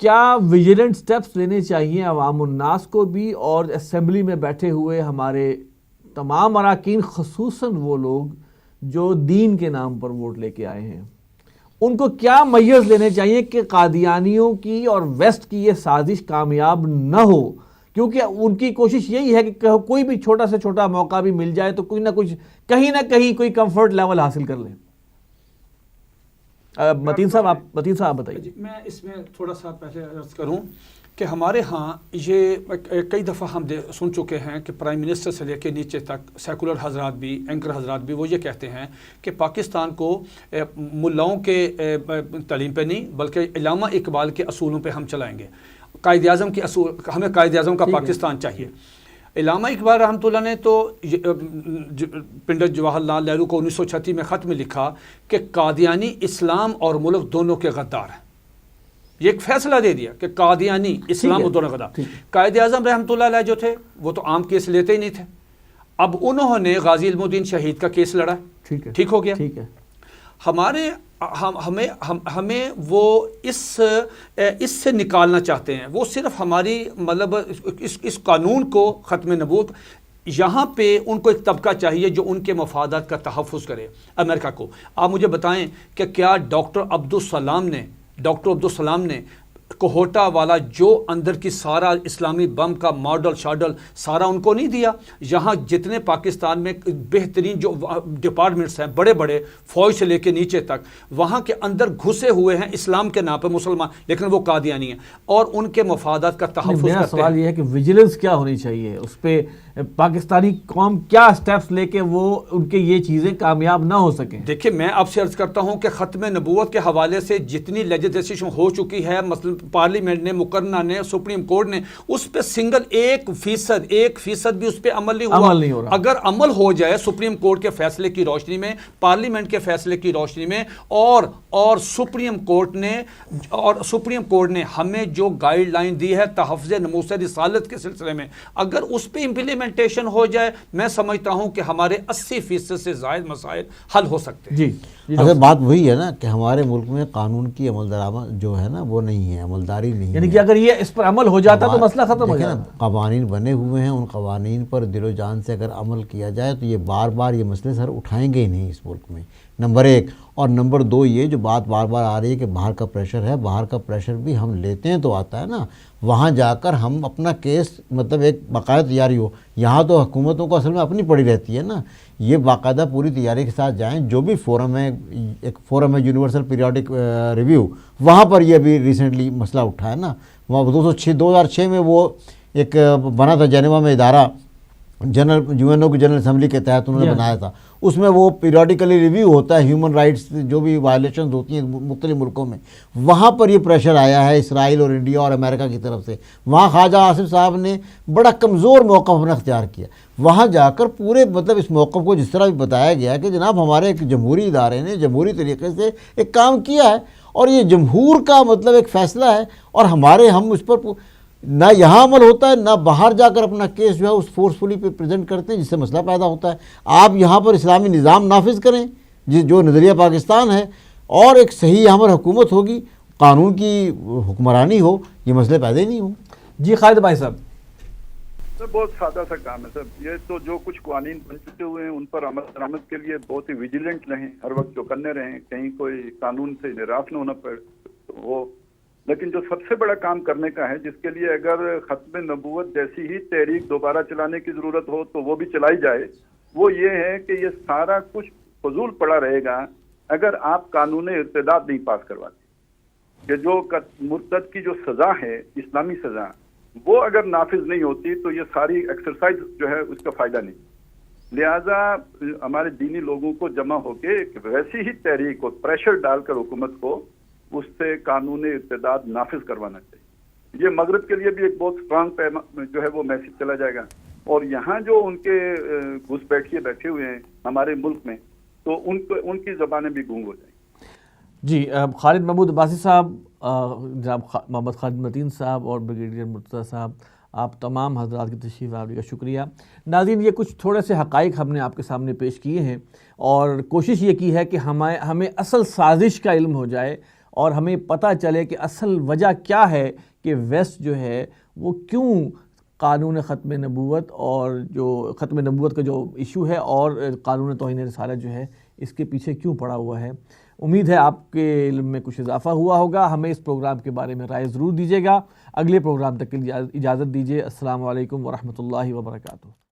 کیا ویجیلنٹ سٹیپس لینے چاہیے عوام الناس کو بھی، اور اسمبلی میں بیٹھے ہوئے ہمارے تمام اراکین خصوصاً وہ لوگ جو دین کے نام پر ووٹ لے کے آئے ہیں، ان کو کیا میئرز لینے چاہیے کہ قادیانیوں کی اور ویسٹ کی یہ سازش کامیاب نہ ہو؟ کیونکہ ان کی کوشش یہی ہے کہ کوئی بھی چھوٹا سے چھوٹا موقع بھی مل جائے تو کوئی نہ کچھ کہیں نہ کہیں کوئی کمفرٹ لیول حاصل کر لیں۔ متین صاحب بتائیے۔ میں اس میں تھوڑا سا پہلے عرض کروں کہ ہمارے ہاں یہ کئی دفعہ ہم سن چکے ہیں کہ پرائم منسٹر سے لے کے نیچے تک سیکولر حضرات بھی، اینکر حضرات بھی، وہ یہ کہتے ہیں کہ پاکستان کو ملاؤں کے تعلیم پہ نہیں بلکہ علامہ اقبال کے اصولوں پہ ہم چلائیں گے، قائد اعظم کے اصول، ہمیں قائد اعظم کا پاکستان چاہیے۔ علامہ اقبال رحمۃ اللہ نے تو پنڈت جواہر لال نہرو کو 1936 میں خط میں لکھا کہ قادیانی اسلام اور ملک دونوں کے غدار ہیں، یہ ایک فیصلہ دے دیا کہ قادیانی اسلام اور دونوں غدار۔ قائد اعظم رحمۃ اللہ علیہ جو تھے وہ تو عام کیس لیتے ہی نہیں تھے، اب انہوں نے غازی علم الدین شہید کا کیس لڑا، ٹھیک ہو گیا۔ ہمارے ہمیں وہ اس سے نکالنا چاہتے ہیں، وہ صرف ہماری مطلب اس قانون کو ختم نبوت یہاں پہ ان کو ایک طبقہ چاہیے جو ان کے مفادات کا تحفظ کرے امریکہ کو. آپ مجھے بتائیں کہ کیا ڈاکٹر عبدالسلام نے کوہوٹا والا جو اندر کی سارا اسلامی بم کا ماڈل شاڈل سارا ان کو نہیں دیا؟ یہاں جتنے پاکستان میں بہترین جو ڈپارٹمنٹس ہیں بڑے بڑے فوج سے لے کے نیچے تک وہاں کے اندر گھسے ہوئے ہیں اسلام کے نام پہ مسلمان، لیکن وہ قادیانی ہیں اور ان کے مفادات کا تحفظ کرتے ہیں. میرا سوال یہ ہے کہ ویجیلنس کیا ہونی چاہیے اس پہ، پاکستانی قوم کیا سٹیپس لے کے وہ ان کے یہ چیزیں کامیاب نہ ہو سکیں؟ دیکھیں میں آپ سے عرض کرتا ہوں کہ ختم نبوت کے حوالے سے جتنی لیجسلیشن ہو چکی ہے، مثلا پارلیمنٹ نے، مقرنہ نے، سپریم کورٹ نے، اس پہ سنگل 1% بھی اس پہ عمل نہیں ہوا. اگر عمل ہو جائے سپریم کورٹ کے فیصلے کی روشنی میں، پارلیمنٹ کے فیصلے کی روشنی میں، اور سپریم کورٹ نے ہمیں جو گائیڈ لائن دی ہے تحفظ ناموس رسالت کے سلسلے میں، اگر اس پہ امپلیمنٹیشن ہو جائے، میں سمجھتا ہوں کہ ہمارے 80% سے زائد مسائل حل ہو سکتے ہیں. جی اگر بات وہی ہے نا کہ ہمارے ملک میں قانون کی عمل درآمد جو ہے نا وہ نہیں ہے، عملداری نہیں ہے. یعنی کہ اگر یہ اس پر عمل ہو جاتا تو مسئلہ ختم ہو جاتا. قوانین بنے ہوئے ہیں، ان قوانین پر دل و جان سے اگر عمل کیا جائے تو یہ بار بار یہ مسئلے سر اٹھائیں گے ہی نہیں اس ملک میں، نمبر 1. اور نمبر 2 یہ جو بات بار بار آ رہی ہے کہ باہر کا پریشر ہے، باہر کا پریشر بھی ہم لیتے ہیں تو آتا ہے نا، وہاں جا کر ہم اپنا کیس مطلب ایک باقاعدہ تیاری ہو. یہاں تو حکومتوں کو اصل میں اپنی پڑی رہتی ہے نا، یہ باقاعدہ پوری تیاری کے ساتھ جائیں. جو بھی فورم ہے، ایک فورم ہے یونیورسل پیریوڈک ریویو، وہاں پر یہ ابھی ریسنٹلی مسئلہ اٹھا ہے نا. وہاں 2006 میں وہ ایک بنا تھا جنیوا میں ادارہ، UN کی جنرل اسمبلی کے تحت انہوں نے بنایا تھا. اس میں وہ پیریوڈیکلی ریویو ہوتا ہے ہیومن رائٹس جو بھی وائلیشنز ہوتی ہیں مختلف ملکوں میں. وہاں پر یہ پریشر آیا ہے اسرائیل اور انڈیا اور امریکہ کی طرف سے. وہاں خواجہ آصف صاحب نے بڑا کمزور موقف اپنا اختیار کیا. وہاں جا کر پورے مطلب اس موقف کو جس طرح بھی بتایا گیا کہ جناب ہمارے ایک جمہوری ادارے نے جمہوری طریقے سے ایک کام کیا ہے اور یہ جمہور کا مطلب ایک فیصلہ ہے، اور ہم اس پر نہ یہاں عمل ہوتا ہے نہ باہر جا کر اپنا کیس جو ہے اس فورسفلی پہ پریزنٹ کرتے ہیں، جس سے مسئلہ پیدا ہوتا ہے. آپ یہاں پر اسلامی نظام نافذ کریں جو نظریہ پاکستان ہے، اور ایک صحیح یہاں پر حکومت ہوگی، قانون کی حکمرانی ہو، یہ مسئلے پیدا ہی نہیں ہوں. جی خالد بھائی صاحب. سر بہت سادہ سا کام ہے سر. یہ تو جو کچھ قوانین بن چکے ہوئے ہیں ان پر عمل درآمد کے لیے بہت ہی ویجیلنٹ رہیں، ہر وقت جو کرنے رہیں، کہیں کوئی قانون سے انحراف نہ ہونا ہو. لیکن جو سب سے بڑا کام کرنے کا ہے، جس کے لیے اگر ختم نبوت جیسی ہی تحریک دوبارہ چلانے کی ضرورت ہو تو وہ بھی چلائی جائے، وہ یہ ہے کہ یہ سارا کچھ فضول پڑا رہے گا اگر آپ قانون ارتداد نہیں پاس کرواتے. کہ جو مرتد کی جو سزا ہے، اسلامی سزا، وہ اگر نافذ نہیں ہوتی تو یہ ساری ایکسرسائز جو ہے اس کا فائدہ نہیں. لہذا ہمارے دینی لوگوں کو جمع ہو کے ویسی ہی تحریک کو پریشر ڈال کر حکومت کو اس سے قانون ارتداد نافذ کروانا چاہیے. یہ مغرب کے لیے بھی ایک بہت اسٹرانگ جو ہے وہ میسج چلا جائے گا. اور یہاں جو ان کے گھس بیٹھیے بیٹھے ہوئے ہیں ہمارے ملک میں، تو ان کی زبانیں بھی گونگ ہو جائیں. جی خالد محمود عباسی صاحب، جناب محمد خالد متین صاحب اور بریگیڈیئر مرتضیٰ صاحب، آپ تمام حضرات کی تشریف آوری کا شکریہ. ناظرین، یہ کچھ تھوڑے سے حقائق ہم نے آپ کے سامنے پیش کیے ہیں، اور کوشش یہ کی ہے کہ ہمیں اصل سازش کا علم ہو جائے اور ہمیں پتہ چلے کہ اصل وجہ کیا ہے کہ ویسٹ جو ہے وہ کیوں قانون ختم نبوت اور جو ختم نبوت کا جو ایشو ہے اور قانون توہین رسالت جو ہے اس کے پیچھے کیوں پڑا ہوا ہے. امید ہے آپ کے علم میں کچھ اضافہ ہوا ہوگا. ہمیں اس پروگرام کے بارے میں رائے ضرور دیجیے گا. اگلے پروگرام تک کے لیے اجازت دیجیے. السلام علیکم ورحمۃ اللہ وبرکاتہ.